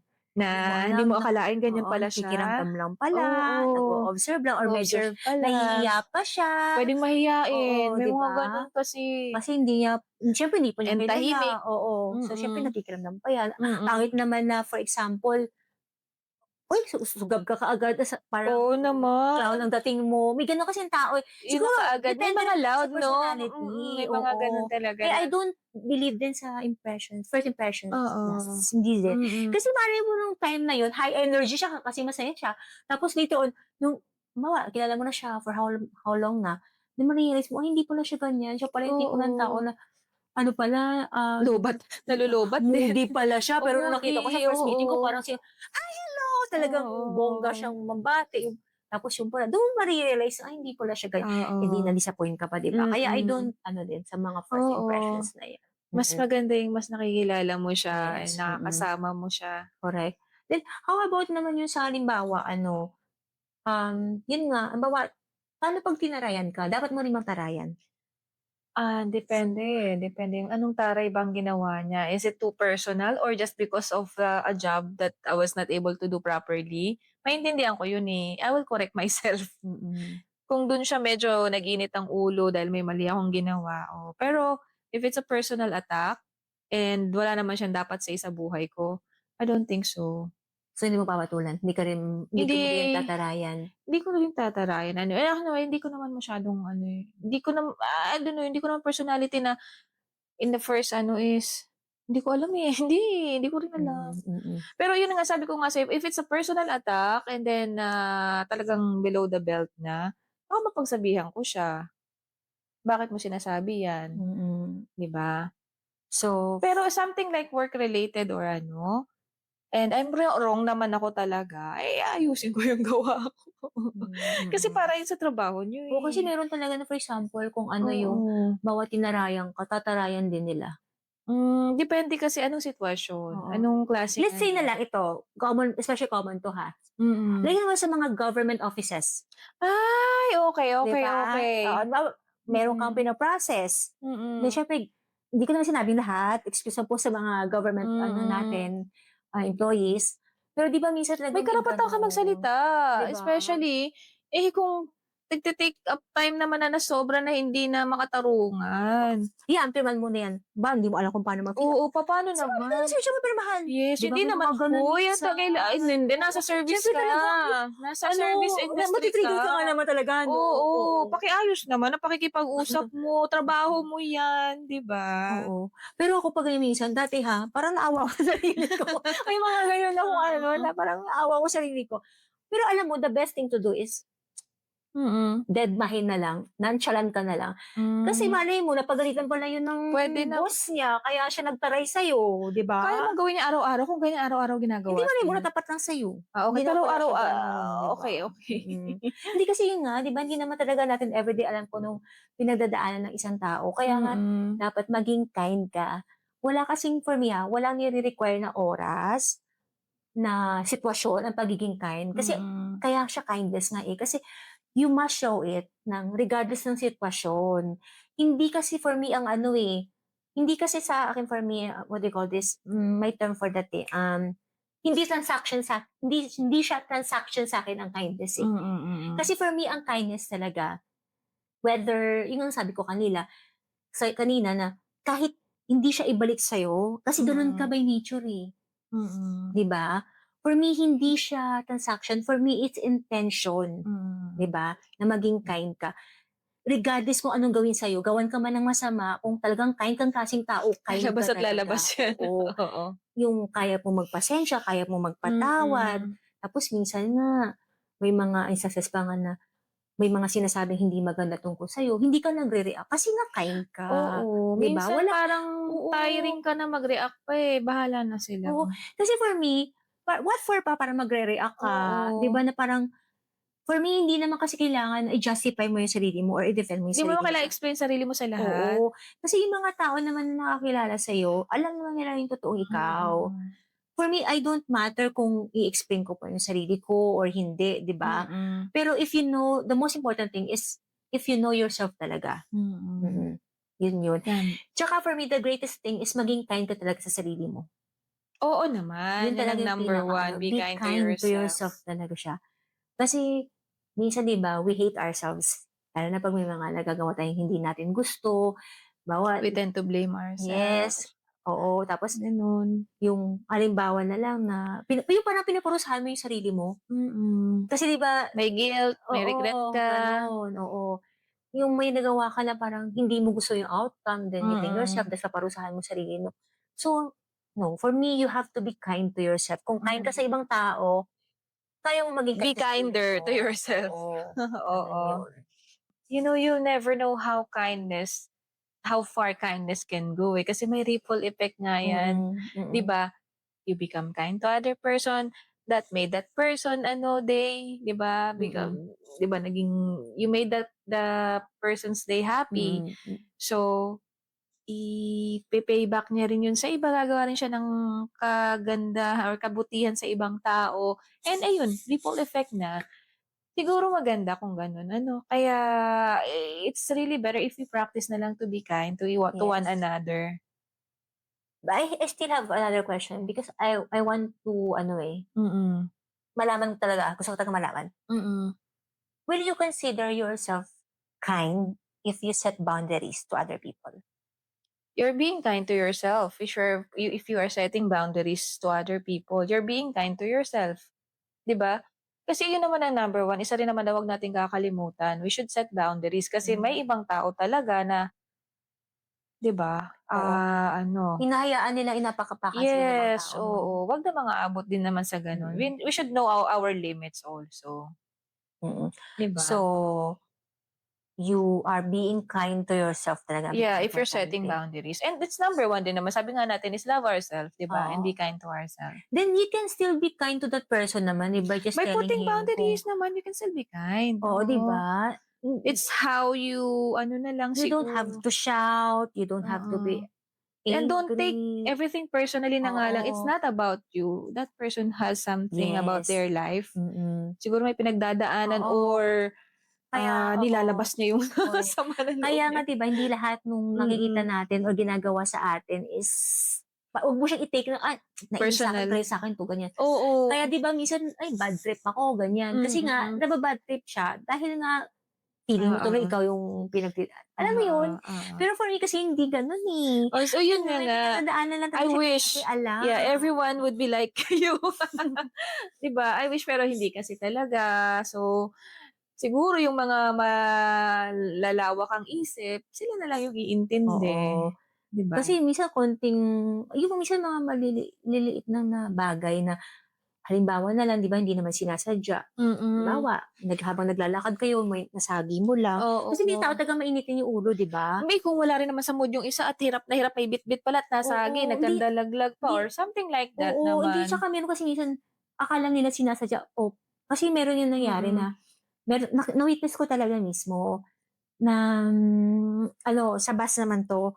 hindi mo na akalain ganyan oo, pala siya. nakikiramdam lang pala, Oo, nag-o-observe lang or medyo nag-o-observe pala. nahihiya pa siya. Puwedeng mahiyain, Oo, may 'di mga ba? gano'n kasi. Kasi siyempre hindi pa niya And tahimik. kilala, oo. So, siyempre Mm, nakikiramdam pa yan. mm. Pangit naman na for example, "Uy, sugab ka kaagad tas parang Oo clown naman. ang dating mo." May gano'n kasing tao, eh. Yun na Siguro kaagad. May depende mga rin kasi sa loud 'no? personality, May mga gano'n oo. talaga Kaya na I don't believe din sa first impressions oo. last, hindi din. Mm. Kasi malay mo nung time na yun, high energy siya kasi masaya siya. Tapos later on, nung halimbawa kilala mo na siya for how long na, then ma-realize mo, ay hindi pala siya ganyan. Siya pala yung tipo ng tao Oo. na ano pala, Lobat, nalolobat din. moody pala siya. O Pero nung nakita ko sa moody, first meeting ko oo. parang siya, "Ay hello!" Talagang bongga Oo. siyang mambati. Tapos yung pala, dun mo mare-realize, ay hindi pala siya ganyan. Eh di Oo. na-disappoint ka pa, 'di ba? Kaya I Mm. don't ano din sa mga first Oo. impressions na yan. Mas maganda yung mas nakikilala mo siya and Yes, nakakasama mo siya. correct. Then how about naman yung sa halimbawa yun nga, halimbawa, paano 'pag tinarayan ka? Dapat mo rin matarayan. Depende, depende yung anong taray bang ginawa niya. Is it too personal or just because of, a job that I was not able to do properly? Maintindihan ko yun, eh. I will correct myself. Mm. Kung dun siya medyo nag-init ang ulo dahil may mali akong ginawa, oh. Pero if it's a personal attack and wala naman siyang dapat say sa buhay ko, I don't think so. So hindi mo papatulan? Hindi Hindi mo rin tatarayan? hindi ko rin tatarayan ano, eh, ako naman hindi ko naman masyadong ano, eh, hindi ko I don't know, hindi ko naman personality na in the first ano is hindi ko alam, eh, hindi ko rin alam. Mm. Pero yun nga sabi ko nga sa'yo, if it's a personal attack and then, talagang below the belt na, baka mapagsabihan ko siya. "Bakit mo sinasabi 'yan?" Mm. 'Di ba? So Pero something like work related or ano, and I'm wrong naman ako talaga, eh, aayusin ko yung gawa ko. Kasi mm. para yun sa trabaho niyo, Oo, kasi eh. meron talaga na for example kung ano yung Oo. bawat tinarayan ka, tatarayan din nila. Depende kasi anong sitwasyon, Oo. anong klaseng Let's say ano. na lang ito, especially common 'to ha. Mm. Lagyan mo sa mga government offices, Ay, okey, 'di okey, ba? okey. Oo, halimbawa meron kang Mm, pina-process, then mm, siyempre hindi ko naman sinabing lahat, excuse na po sa mga government mm. natin, employees. Pero 'di ba minsan May talagang may karapatan ka gano'n, magsalita, 'di ba? especially, kung nagte-take up time naman na nasobra na hindi na makatarungan. I-ampirman mo na 'yan. Ba hindi mo alam kung paano mag-fill up. Oo, papaano Sinabi ko na naman? siyempre pirmahan. Yes, 'Di ba hindi may naman mga gano'n hoy at minsan. ay hindi Oo, nasa service siyempre ka, talagang nasa service industry mati-trigger ka. ka nga naman talaga 'no, Oo, oo. pakiayos naman ang pakikipag-usap mo, trabaho mo 'yan, 'di ba? Oo. Pero ako 'pag ganyan minsan dati parang naawa ko sa sarili ko. May mga ganyan akong ano Oo. na parang naawa ko sa sarili ko. Pero alam mo the best thing to do is Mm. dedmahin na lang, nonchalant ka na lang. Kasi Hmm, malay mo napagalitan pala yun ng puwede na boss niya kaya siya nagtaray sa'yo, 'di kaya ba? mong gawin 'yan araw-araw kung ganyan araw-araw Hindi ginagawa malay mo sa'yo. natapat lang sa'yo. Okey Hindi naman pero pala siya gano'n, 'di ba? okey, okey. Hindi kasi yun nga, 'di ba, hindi naman talaga natin everyday alam kung anong pinagdadaanan ng isang tao. Kaya nga Mm, dapat maging kind ka. Wala kasing for me, walang nire-require na oras, na sitwasyon ang pagiging kind. Kasi mm, kaya siya kindness nga, kasi you must show it ng regardless ng sitwasyon. Hindi kasi for me ang hindi kasi sa akin for me, what do you call this, may term for that, hindi siya transaction sa'kin ang kindness, mm, mm. Kasi for me ang kindness talaga, whether yun ang sabi ko kanina na kahit hindi siya ibalik sa'yo, kasi gano'n ka Mm, by nature, mm, 'di ba? For me hindi siya transaction, for me it's intention, 'di mm. ba, na maging kind ka. Regardless kung anong gawin sa'yo, gawan ka man ng masama, kung talagang kind kang klaseng tao, kind Lalabas ka at lalabas talaga, 'yan, oo. oo. Yung kaya mong magpasensya, kaya mong magpatawad, Mm. tapos minsan nga, may mga instances pa nga na may mga sinasabing hindi maganda tungkol sa'yo, hindi ka nagre-react kasi nga kind ka, Oo, 'di ba? minsan parang Oo, tiring ka na mag-react pa, bahala na sila. oo. Kasi for me, what for pa para magre-react ka, 'di Oo, ba, na parang for me hindi naman kasi kailangan i-justify mo yung sarili mo or i-defend mo yung 'di mo naman sarili mo kailangang sa explain sarili mo sa lahat. oo. Kasi yung mga tao naman na nakakilala sa'yo, alam naman nila yung totoong ikaw. Mm, For me, I don't matter kung i-explain ko pa yung sarili ko or hindi, 'di ba? mm, Pero if you know, the most important thing is if you know yourself talaga. mm. Mm. Yun yun. Tam Tsaka for me, the greatest thing is maging kind ka talaga sa sarili mo. Oo naman, Yun yun ang talaga yung number pinaka-ano, one, be be kind to kind to yourself yourself. talaga siya. Kasi minsan 'di ba, we hate ourselves, lalo na 'pag may mga nagagawa tayong hindi natin gusto, halimbawa We tend to blame yes, ourselves, oo. Tapos gano'n. yung halimbawa na lang na yung parang pinaparusahan mo yung sarili mo. Mm. Kasi 'di ba May guilt, may regret oo, ka. gano'n, oo. Yung may nagawa ka na parang hindi mo gusto yung outcome, then you blame yourself, Mm, ta's paparusahan mo sarili mo. So, no, for me, you have to be kind to yourself. Kung kind ka sa mm. ibang tao, kaya mo maging Be kind sa sarili kinder to mo. yourself. Oo, gano'n Oo. yun. You know, you never know how far kindness can go, eh, kasi may ripple effect nga yan, Mm, 'di mm, ba? You become kind to other person, that made that person ano day, 'di ba? mm, Become 'di ba naging you made the person's day happy. mm, hmm. So, payback niya rin yun sa iba, gagawa rin siya ng kaganda or kabutihan sa ibang tao, and ayun, ripple effect na. Siguro maganda kung gano'n ano, kaya it's really better if we practice na lang to be kind to one Yes. another. But I still have another question because I want to ano, eh, Mm, malaman talaga, gusto ko talagang malaman. mm. Will you consider yourself kind if you set boundaries to other people? You're being kind to yourself. If you are setting boundaries to other people, you're being kind to yourself, 'di ba? Kasi yun naman ang number one, isa rin naman na 'wag nating kakalimutan, we should set boundaries kasi may Hmm, ibang tao talaga na 'di ba, oo. ano Hinahayaan nila, inapakapakan sila ng mga yes, tao 'no? oo, 'wag namang aabot din naman sa gano'n. Mm, We should know our limits also, mm. 'di ba? So, you are being kind to yourself talaga, Yeah, if you're setting importante. boundaries, and it's number one din naman, sabi nga natin is love ourselves, 'di ba, and Oo. be kind to ourselves. Then you can still be kind to that person naman, eh, by just By telling putting him kung boundaries naman, you can still be kind, oo, 'di oo. ba? It's how you ano na lang You don't have siguro, to shout, you don't have to oo. be And don't take angry. everything personally na nga lang, it's Oo. not about you. That person has something about Yes. their life. Mm. Siguro may pinagdadaanan Oo. or, Kaya oo, nilalabas niya yung correct. sama ng loob Kaya nga niya. 'di ba hindi lahat nung nakikita Mm, natin or ginagawa sa atin is 'wag mo siyang i-take na, "Ay, nainis sa'kin, personal. galit sa'kin 'to," ganyan. Oo. Kaya 'di ba minsan, "Ay, bad trip ako," ganyan. Kasi nga Mm. naba-bad trip siya dahil nga feeling mo tuloy Oo. ikaw yung alam mo yun? Oo, oo. Pero for me kasi hindi gano'n, eh. Oh, so yun Yun na nga, may nga. pinagdadaanan lang I talaga siya, hindi natin wish, yeah, alam. everyone would be like you. 'Di ba? I wish pero hindi kasi talaga. So, siguro yung mga malalawak ang isip, sila na lang yung iintindi, Oo. 'di ba? Kasi minsan konting yung minsan mga liliit lang na bagay na halimbawa na lang 'di ba hindi naman sinasadya. Mm. Halimbawa, habang naglalakad kayo may nasagi mo lang, kasi may tao Oo. talagang mainitin yung ulo 'di ba? May kung wala rin naman sa mood yung isa at hirap na hirap, may bitbit pala at nasagi, Oo, hindi nagkandalaglag pa hindi or something like that oo, hindi naman. tsaka meron kasi minsan akala nila sinasadya o kasi meron yung nangyari Mm. na na-witness ko talaga mismo na, ano sa bus naman 'to,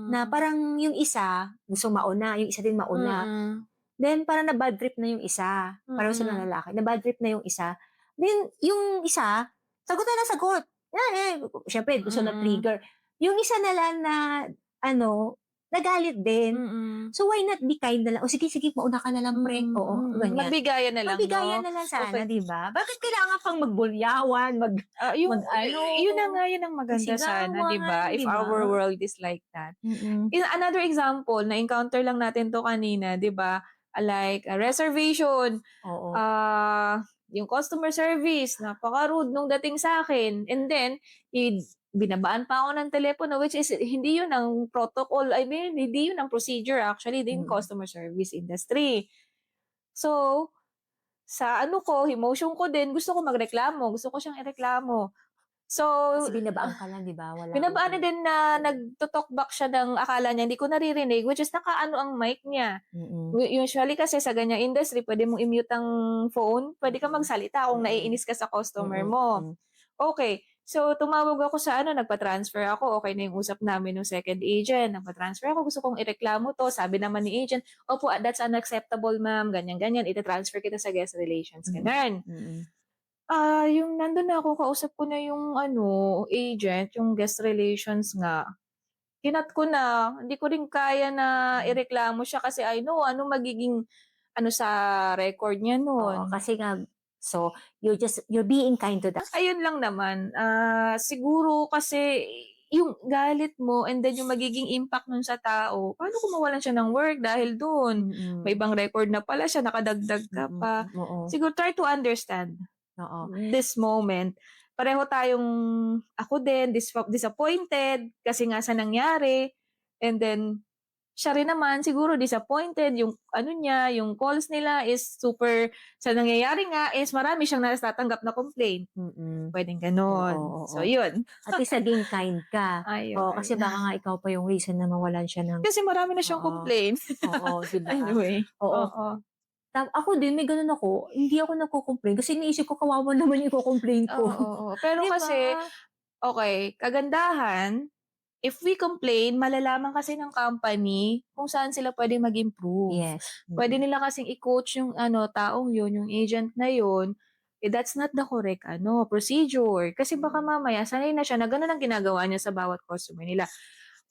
na Mm. parang yung isa gustong mauna, yung isa din mauna. Mm. Then parang na-bad trip na yung isa, pareho silang Mm. lalaki, na-bad trip na yung isa. Then yung isa, sagot na ng sagot, siyempre gusto Mm. na-trigger. Yung isa na lang na ano, nagalit din. Mm. So why not be kind na lang, "O sige, sige mauna ka na lang pre." Mm, Oo, mm. ganyan. Magbigayan na lang Magbigayan 'no? na lang sana, Okey. 'di ba? Bakit kailangan pang magbulyawan, Yung mag-ano, yun na nga, yun ang maganda sana, 'di magsigawan, ba, if 'di ba? our world is like that. Mm, Another example, na-encounter lang natin 'to kanina, 'di ba, like a reservation, oo. yung customer service napaka-rude nung dating sa'kin, and then binabaan pa ako ng telepono, which is hindi yun ang protocol, I mean hindi yun ang procedure actually din Mm, customer service industry. So, sa ano ko, emotion ko din, gusto ko magreklamo, gusto ko siyang ireklamo. So, kasi binabaan ka lang 'di ba, binabaan walang niya din na oo. nagto-talk back siya ng akala niya hindi ko naririnig, which is nakaano ang mic niya. Mm, Usually kasi sa ganyang industry puwede mong i-mute ang phone, puwede kang mm, magsalita kung mm, naiinis ka sa customer mm, mo. mm. Okey, so tumawag ako sa ano, nagpa-transfer ako, okey na yung usap namin nung second agent, nagpa-transfer ako, gusto kong ireklamo 'to, sabi naman ni agent, "Opo, that's unacceptable ma'am," ganyan-ganyan, "ita-transfer kita sa guest relations." Mm, Gano'n. mm, Yung nandun na ako, kausap ko na yung ano, agent, yung guest relations nga. kinat ko na. Hindi ko rin kaya na Mm. ireklamo siya kasi I know ano magiging ano sa record niya Oo, nun. kasi nga, so, you're being kind to that. Ayun lang naman, siguro kasi yung galit mo and then yung magiging impact nun sa tao, paano kung mawalan siya ng work dahil dun? May Mm. ibang record na pala siya, nakadagdag ka pa. Oo. Siguro try to understand Oo. this moment. Pareho tayong ako din disappointed kasi nga sa nangyari and then siya rin naman siguro disappointed yung ano niya, yung calls nila is super sa nangyayari nga is marami siyang natatanggap na complaint. Mm. Puwedeng Oo, gano'n. So, oo. yun. At least naging kind ka. Oo, Ayun. kasi baka nga ikaw pa yung reason na mawalan siya ng Kasi marami na siyang oo. complaint. Oo, 'di ba? Anyway, Oo. oo. Ako din may gano'n ako, hindi ako nagko-complain kasi iniisip ko kawawa naman yung iko-complain Oo, ko. oo. Pero 'Di kasi, ba? okey, kagandahan, if we complain, malalaman kasi ng company kung saan sila puwedeng mag-improve. Yes. Puwede nila kasing i-coach yung ano, taong yun, yung agent na yun, eh, that's not the correct ano, procedure. Kasi baka mamaya sanay na siya na gano'n ang ginagawa niya sa bawat customer nila.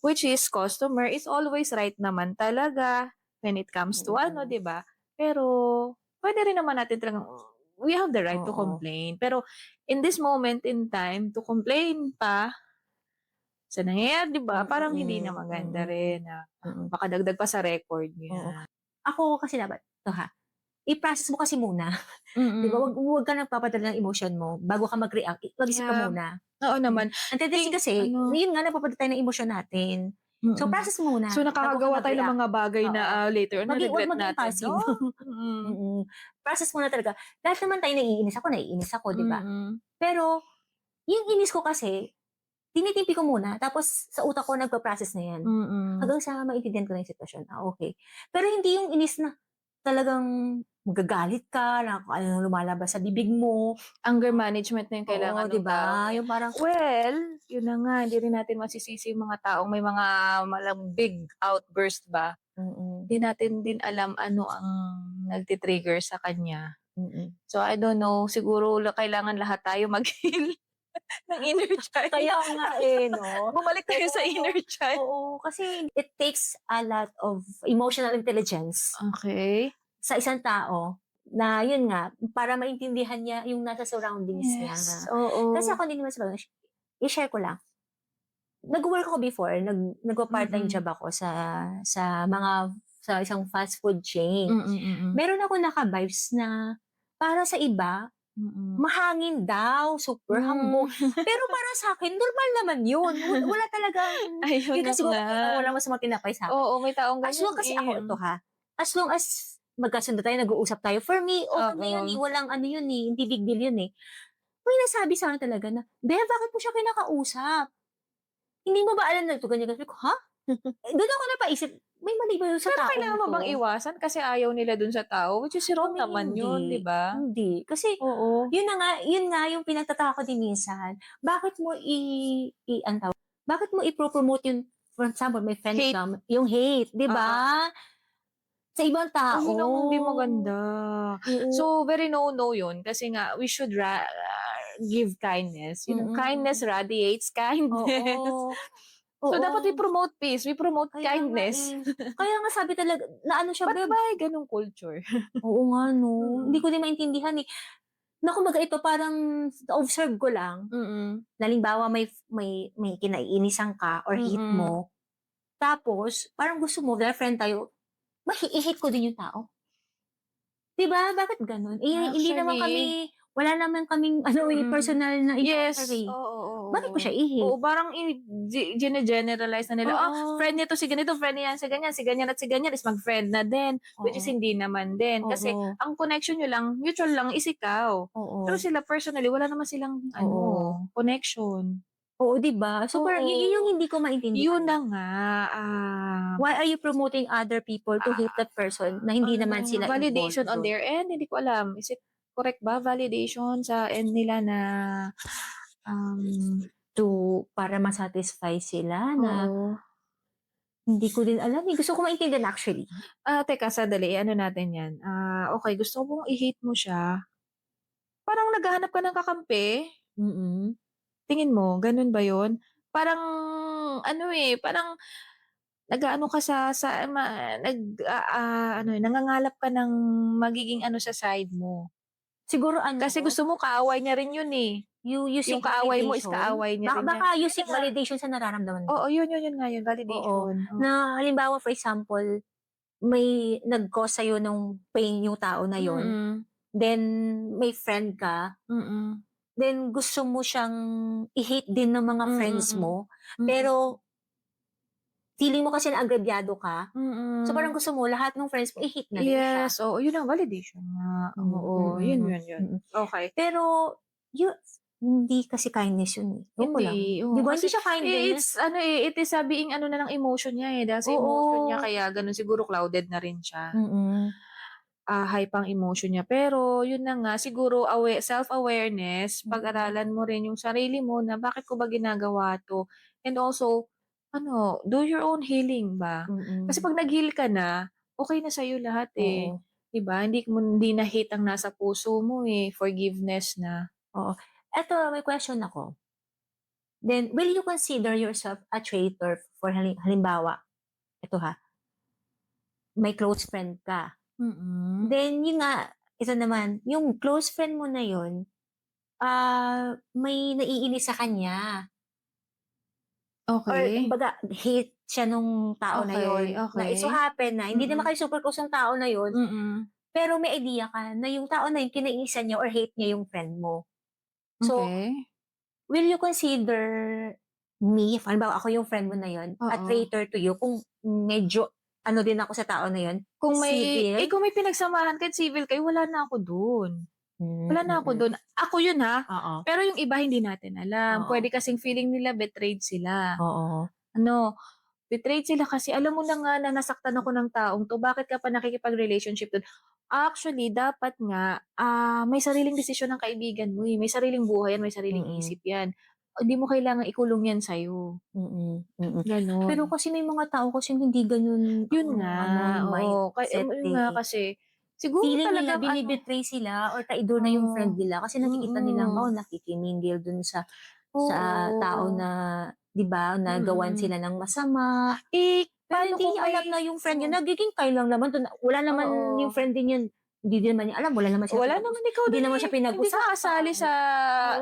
Which is customer is always right naman talaga when it comes to ano, 'di ba? Pero puwede rin naman natin talagang we have the right to Oo. complain. Pero in this moment in time, to complain pa sa nangyayari, 'di ba, parang hindi na maganda rin na Mm. makadagdag pa sa record Oo. niya. Ako kasi dapat 'to i-process mo kasi muna. 'Di ba, Mm. wag ka nagpapadala ng emotion mo bago ka mag-react, mag-isip ka Yeah, muna. oo naman. Ang tendency Think kasi, ano yun nga nagpapadala tayo ng emosyon natin. So, mm. process muna So, bago ka nakakagawa tayo ng mag-react. mga bagay na, Oo. later on Wag na-regret maging natin, 'no? passive. Mm. Process muna talaga. Lahat naman tayo naiinis ako, 'di ba? Mm. Pero, yung inis ko kasi, tinitimpi ko muna tapos sa utak ko nagpa-process na 'yan. Mm. Hanggang sa maintindihan ko na yung sitwasyon, okey. Pero hindi yung inis na talagang magagalit ka, na kung ano lumalabas sa bibig mo. Anger management na yung kailangan Oo, 'di nung taong ba? yan. Yung parang Well, yun na nga, hindi rin natin masisisi yung mga taong may mga big outburst ba. mm, Hindi natin din alam ano ang nagti-trigger sa kanya. mm. So, I don't know, siguro kailangan lahat tayo mag-heal ng inner child. Kaya nga eh, 'no? Bumalik tayo sa Oo, inner child. oo, kasi it takes a lot of emotional intelligence Okay. sa isang tao na yun nga, para maintindihan niya yung nasa surroundings niya na Yes, kasi oo. ako din naman i-share ko lang. Nag-work ako before, nagpa-part-time Mm. job ako sa mga sa isang fast food chain. Mm, mm. Meron akong naka-vibes na para sa iba, Mm. mahangin daw, super Hmm. hambog. Pero para sa'kin normal naman yun. Wala talagang Ayun yun na lang siguro nga. walang masamang tinapay sa'kin. Oo, may taong As long ganyan, kasi eh. ako ito as long as magkasundo tayo, nag-uusap tayo, for me, okey na yun, Oo. walang ano yun, hindi big deal yun, May nasabi sa'kin talaga na, "Beh, bakit mo siya kinakausap? Hindi mo ba alam na ito ganyan?" Sabi ko, "Ha?" Dun ako napaisip, may mali ba sa Pero taong kailangan mo 'to? bang iwasan kasi ayaw nila dun sa tao? Which is For wrong me, naman yun, 'di hindi. ba? Hindi. Kasi, Oo. yun nga yung pinagtataka ko din minsan. Bakit mo anong tawag, bakit mo i-pro-promote yung for example, may friend Hate, ka, yung hate, 'di oo. ba? Sa ibang tao. Ayun ang hindi maganda. Oo. So, very no-no yun kasi nga we should give kindness. Yun, kindness Mm. radiates kindness. Oo. So, Oo. dapat we promote peace, we promote Kaya nga, kindness. Kaya nga sabi talaga na ano siya, Ba't "Beb." ba ganong culture? Oo nga 'no, hindi Mm. ko din maintindihan, na kumbaga ito parang na-observe ko lang, Mm. na halimbawa may kinaiinisan ka or hate Mm. mo, tapos parang gusto mo dahil friend tayo, i-hate ko din yung tao. 'Di ba, bakit gano'n? Eh, hindi naman Actually, wala naman kaming ano, mm. personal na encounter, Yes, oo, oo, Bakit mo oo. siya Oo, i-hate? parang gine-generalize na nila, friend Oo, nito si ganito, friend niyan si ganyan at si ganyan is mag-friend na din, which is oo, hindi naman din. Kasi oo, ang connection niyo lang, mutual lang is ikaw. Pero oo, sila personally, wala naman silang oo. ano, connection. Oo, 'di ba? So, parang yun yung Oo, hindi ko maintindihan, yun na nga, Why are you promoting other people to hate that person na hindi naman sila involved validation on dun? their end, hindi ko alam. Is it correct ba validation sa end nila na, um Para ma-satisfy sila na oo. hindi ko din alam, Gusto ko maintindihan actually. Teka sandali i-ano natin 'yan, okey gusto mong i-hate mo siya, parang naghahanap ka ng kakampi? Mm. Tingin mo gano'n ba 'yun? Parang parang nag-aano ka nangangalap ka ng magiging ano sa side mo. Siguro Kasi ano, gusto mo kaaway niya rin yun, eh. you Yung seek kaaway mo is validation? kaaway niya rin yan. Baka you Yun na seek nga. validation sa nararamdaman mo. Oo, yun nga yun, Oo, validation. na halimbawa for example, may nag-cause sa'yo ng pain yung tao na yun, Mm, then may friend ka, mm, then gusto mo siyang i-hate din ng mga friends mm, mo, mm, pero feeling mo kasi na agrabyado ka, so parang mm. gusto mo lahat ng friends mo i-hate na din siya. Yes, oo, yun ang validation nga. Oo, Mm. yun. Mm. Okey. Pero yu hindi kasi kindness yun, eh, ewan ko lang. Hindi, 'Di oo, ba hindi kasi siya kindness? it is being ano na ng emotion niya, eh, dahil sa emotion niya Oo. kaya gano'n siguro clouded na rin siya. Mm. High pa ang emotion niya. Pero yun na nga, siguro self-awareness, Mm. pag-aralan mo rin yung sarili mo na bakit ko ba ginagawa 'to, and also do your own healing ba. Kasi Mm. 'pag nag-heal ka na, okey na sa'yo lahat, eh, Oo. 'di ba? Hindi na hate ang nasa puso mo, eh, forgiveness na. Oo. Eto may question ako. Then, will you consider yourself a traitor for halimbawa, eto ha, may close friend ka. Mm. Then yun nga, ito naman, yung close friend mo na yun, may naiinis sa kanya or Okey. kumbaga hate siya nung tao na Okey, yun, na it so okey. happen na hindi naman Mm, kayo super close ng tao na yun, mm. pero may idea ka na yung tao na yun kinainisan niya or hate niya yung friend mo. So, Okey. will you consider me, if halimbawa ako yung friend mo na yun, a Oo. traitor to you kung medyo ano din ako sa tao na yun, civil? Kung may pinagsamahan kahit civil kayo, wala na ako dun. Hmm, Wala na ako mm. dun. Ako yun, ha, Oo, pero yung iba hindi natin alam. oo, Puwede kasing feeling nila betrayed sila. oo. Ano, betrayed sila kasi alam mo na nga na nasaktan ako ng taong 'to, bakit ka pa nakikipag-relationship dun? Actually, dapat nga, may sariling desisyon ang kaibigan mo, eh, may sariling buhay yan, may sariling Mm, isip yan. Hindi mo kailangang ikulong yan sa'yo, mm. gano'n. Pero kasi may mga tao kasing hindi gano'n Yun ang nga, ano, oo, mindset, yun nga eh. kasi siguro Feeling nila talagang bini-betray sila or traidor na yung oh, friend nila kasi nakikita nilang, mm, nakikimingle dun sa tao oo, na 'di ba, nagawan mm. sila ng masama. Pero Paano hindi kung niya alam na may yung friend niya nagiging kayo lang naman dun, wala naman yung oo. friend din yun, hindi din naman niya alam, wala naman silang Wala naman, ikaw hindi din, naman eh, siya hindi ka kasali pinag-usapan. sa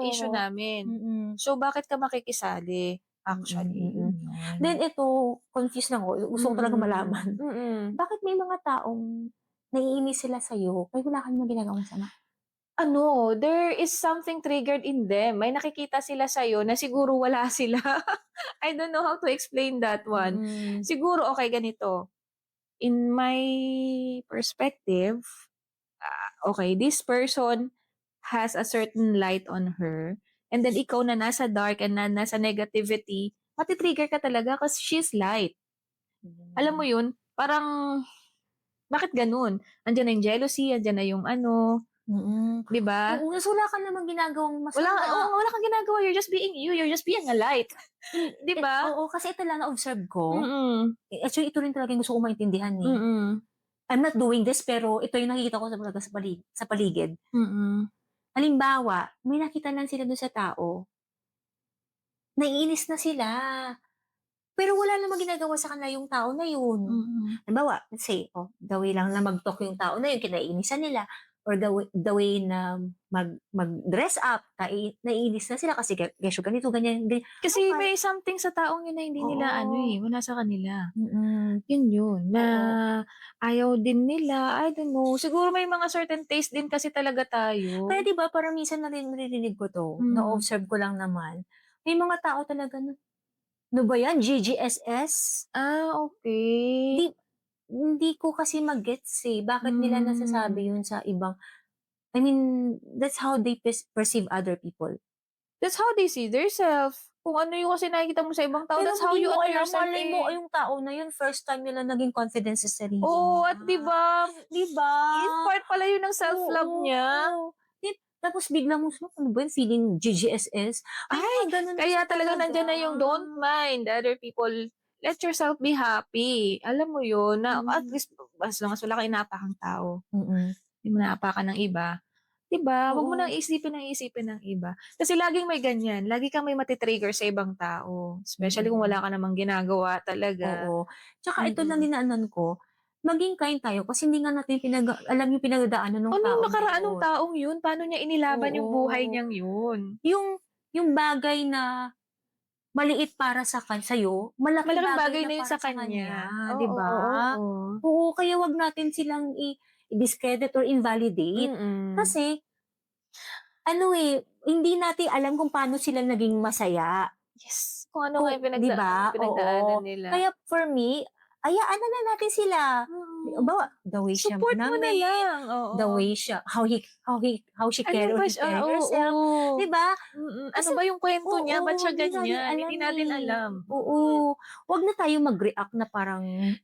issue Oo, namin. mm, So, bakit ka makikisali? Actually, mm. yun yun. Then ito, confused lang ako, gusto ko talagang Mm, malaman. mm. Bakit may mga taong naiinis sila sa'yo pero wala ka namang ginagawang masama? There is something triggered in them. May nakikita sila sa'yo na siguro wala sila. I don't know how to explain that one. Mm, Siguro, okey ganito, in my perspective, okey, this person has a certain light on her, and then ikaw na nasa dark and na nasa negativity, mati-trigger ka talaga kasi she's light. Alam mo hmm, yun? Parang bakit gano'n? Andiyan na yung jealousy, andiyan na yung ano, mm. 'di ba? Oo, so wala ka namang ginagawang masama. Wala kang ginagawa, you're just being you, you're just being a light, 'di ba? Oo, kasi ito lang na-observe ko, Mm, actually ito rin talaga yung gusto kong maintindihan, eh. mm, I'm not doing this pero ito yung nakikita ko talaga sa paligid. mm, Halimbawa, may nakita lang sila dun sa tao, naiinis na sila, pero wala namang ginagawa sa kanila yung tao na yun. mm. Halimbawa, let's say, the way lang na mag-talk yung tao na yun, kinaiinisan nila or the way na mag-dress up, naiinis na sila kasi kesyo ganito, ganyan, ganyan. Kasi Okey, may something sa taong yun na hindi nila ano, oo, eh, wala sa kanila. mm, Yun, na oo. ayaw din nila, I don't know, siguro may mga certain taste din kasi talaga Kaya tayo. 'di ba parang minsan naririnig ko 'to, Hmm, na-o-observe ko lang naman, may mga tao talaga na, "Ano ba 'yan, GGSS?" okey. 'Di Hindi ko kasi ma-gets, eh, bakit nila Hmm. nasasabi yun sa ibang, I mean, that's how they perceive other people. That's how they see theirself. Kung ano yung kasi nakikita mo sa ibang tao, Pero that's how hindi you mo ano alam, yourself, malay mo eh. yung tao na yun first time niya lang naging confident sa sarili Oo, niya, at 'di ba, 'di ba? is part pala yun ng self-love niya. Oo, tapos bigla mong ano ba yun, feeling GGSS? May Ay, mga gano'n kaya kasi talagang talaga. nandiyan na yung don't mind other people, let yourself be happy. Alam mo yun, na at Hmm, least as long as wala kang inaapakang tao, mm, hindi mo naapakan ng iba, 'Diba? Wag mo nang Oo. isipin ng isipin ng iba. Kasi laging may ganyan, lagi kang may mati-trigger sa ibang tao, especially kung wala Mm. ka namang ginagawa talaga. Oo. Tsaka ito lang Mm. din na ano ko, maging kind tayo kasi hindi nga natin alam yung pinagdadaanan nung Anong tao na nakaraan nung yun. taong yun? Paano niya inilaban yung buhay Oo. niyang yun? Yung bagay na maliit para sa'yo, malaking Malaking bagay bagay na na yun para sa sa kanya. kanya, 'di Oo, ba? oo. Oo, kaya wag natin silang i-discredit or invalidate. Mm. Kasi ano, hindi natin alam kung paano sila naging masaya. Yes, kung ano nga Kung yung 'di ba? pinagdaanan Oo. nila. Kaya for me, hayaan na lang natin sila. Mm. Halimbawa, the way siya Support mo na manamit, lang, the oo. way siya how she Ano carry or ba he siya? carry herself, Oo. 'di ba? Ano Kasi ba yung kwento niya? Ba't oo, siya hindi natin ganyan? alam, Hindi natin alam. Oo. 'Wag na tayo mag-react na parang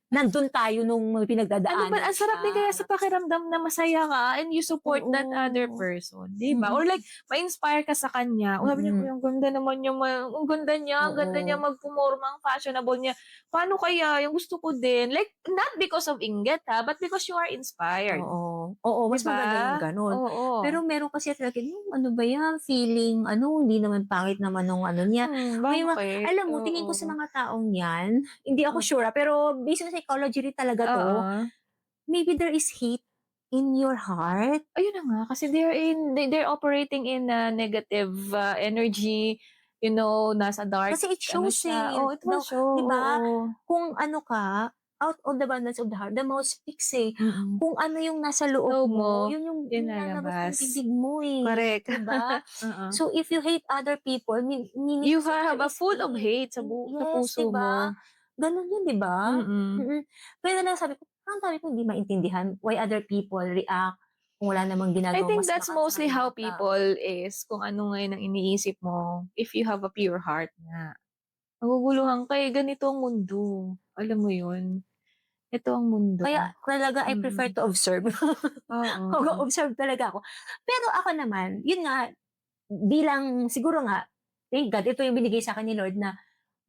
nandun tayo nung may Ano ba, pinagdadaanan ang sarap din kaya siya. sa pakiramdam na masaya ka and you support that other Oo. person, 'di ba? Or like Mm, ma-inspire ka sa kanya, "Oh, sabi niya, "Uy, mm. ang ganda naman niya ang ganda niya Oo. magpumorma, ang fashionable niya. Paano kaya, yung gusto ko din." Like, not because of inggit but because you are inspired, Oo. Oo, 'di mas maganda yung ba? gano'n. Oo. Pero meron kasi talaga, ano ba 'yan, feeling ano, hindi naman pangit naman nung ano niya. May Bakit? alam mo, tingin ko sa Oo. mga taong 'yan, hindi ako Hmm, sure, pero based on psychology rin talaga 'to, oo. maybe there is hate in your heart. Ayun na nga, kasi they're operating in a negative, energy, nasa dark Kasi it ano shows, siya. Oh, it will show, 'di ba? oo. Kung ano ka, out of the abundance of the heart, the mouth speaks, Mm. Kung ano yung nasa loob Loob mo, mo, yun yung yun nilalabas ng lalabas. bibig mo, Correct. 'di ba? Oo. So, if you hate other people, meaning You to say there have a is full of hate. hate sa Yes, 'di puso ba? mo. Gano'n yun, 'di ba? Mm. Mm. Kaya nga lang sabi ko hindi maintindihan why other people react kung wala namang I ginagawang think that's masama sa mostly kanilang how mata. people is, kung ano ngayon ang iniisip mo, if you have a pure heart nga. Naguguluhan ka, ganito ang mundo, alam mo yun? Ito ang mundo. Kaya talaga I prefer Mm. to observe. Oo. Mag-o-observe talaga ako. Pero ako naman, yun nga, bilang siguro nga, thank God, ito yung binigay sa'kin ni Lord na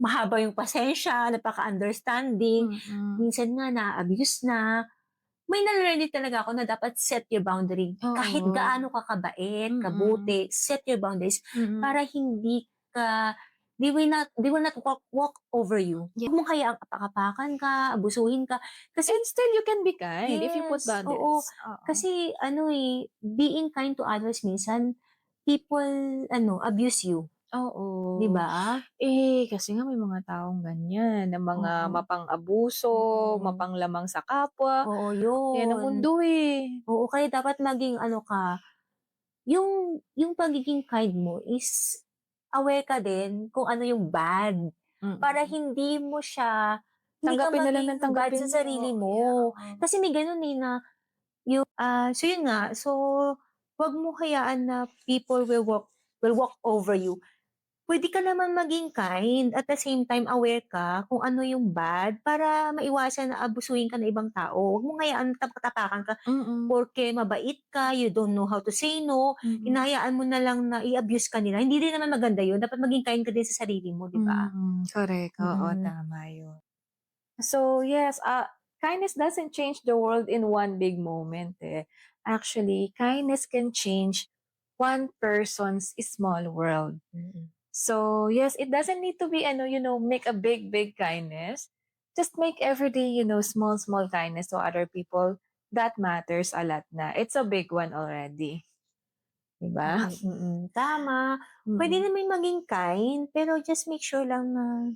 mahaba yung pasensya, napaka-understanding, Mm. minsan nga na-a-abuse na. May na-learn din talaga ako na dapat set your boundary. Kahit Oo. gaano ka kabait, Mm. kabuti, set your boundaries Mm. para hindi ka they will not walk over you. Yeah. Huwag mong hayaang apak-apakan ka, abusuhin ka. Kasi And still you can be kind if you put yes, oo. boundaries. Oo. Kasi being kind to others minsan, people abuse you, 'di Oo. ba? Kasi nga may mga taong ganyan, na mga Oo, mapang-abuso, mm. mapanglamang sa kapwa. Oo, Yan ang 'yun. mundo, eh. Oo, kaya dapat maging ka, yung pagiging kind mo is aware ka din kung ano yung bad, para Mm. hindi ka Tanggapin na lang ng maging bad tanggapin sa mo. sarili Yeah, mo. oo. Kasi may gano'n, na so yun nga, so 'wag mo hayaan na people will walk over you. Puwede ka naman maging kind, at the same time aware ka kung ano yung bad para maiwasan na abusuhin ka ng ibang tao. Huwag mong hayaan tapak-tapakan ka Mm. porke mabait ka, you don't know how to say no, Mm. hinahayaan mo na lang na i-abuse ka nila. Hindi rin naman maganda yun, dapat maging kind ka din sa sarili mo, 'di ba? Correct. Oo, Mm. tama yun. So, yes, kindness doesn't change the world in one big moment, eh. Actually, kindness can change one person's small world. Mm. So, yes, it doesn't need to be make a big, big kindness. Just make everyday, small, small kindness to other people. That matters a lot na. It's a big one already. 'Di ba? Tama. Puwede Mm. naman maging kind, pero just make sure lang na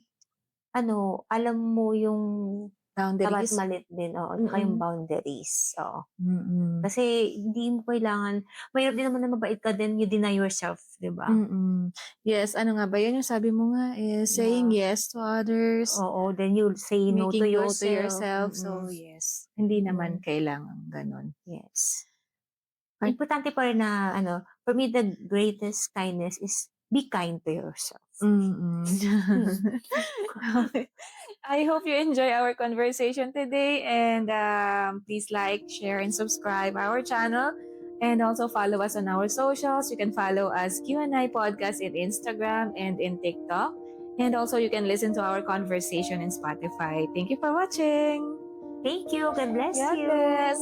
alam mo yung dapat Boundaries. malit din, oo, tsaka yung Mm. boundaries, oo. Mm. Kasi hindi mo kailangan, mahirap din naman na mabait ka then you deny yourself, 'di ba? Mm. Yes, ano nga ba 'yun yung sabi mo nga is saying Yeah. yes to others, Oo, then you'll say no to making no to yourself, yourself. So yes, hindi naman mm, kailangang gano'n. yes. Ay, Importante pa rin na for me the greatest kindness is be kind to yourself. mm. Hmm. Okay. I hope you enjoy our conversation today and please like, share, and subscribe our channel. And also follow us on our socials. You can follow us Q&I Podcast in Instagram and in TikTok. And also you can listen to our conversation in Spotify. Thank you for watching. Thank you. God bless God you. bless.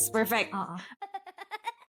Perfect. Oo.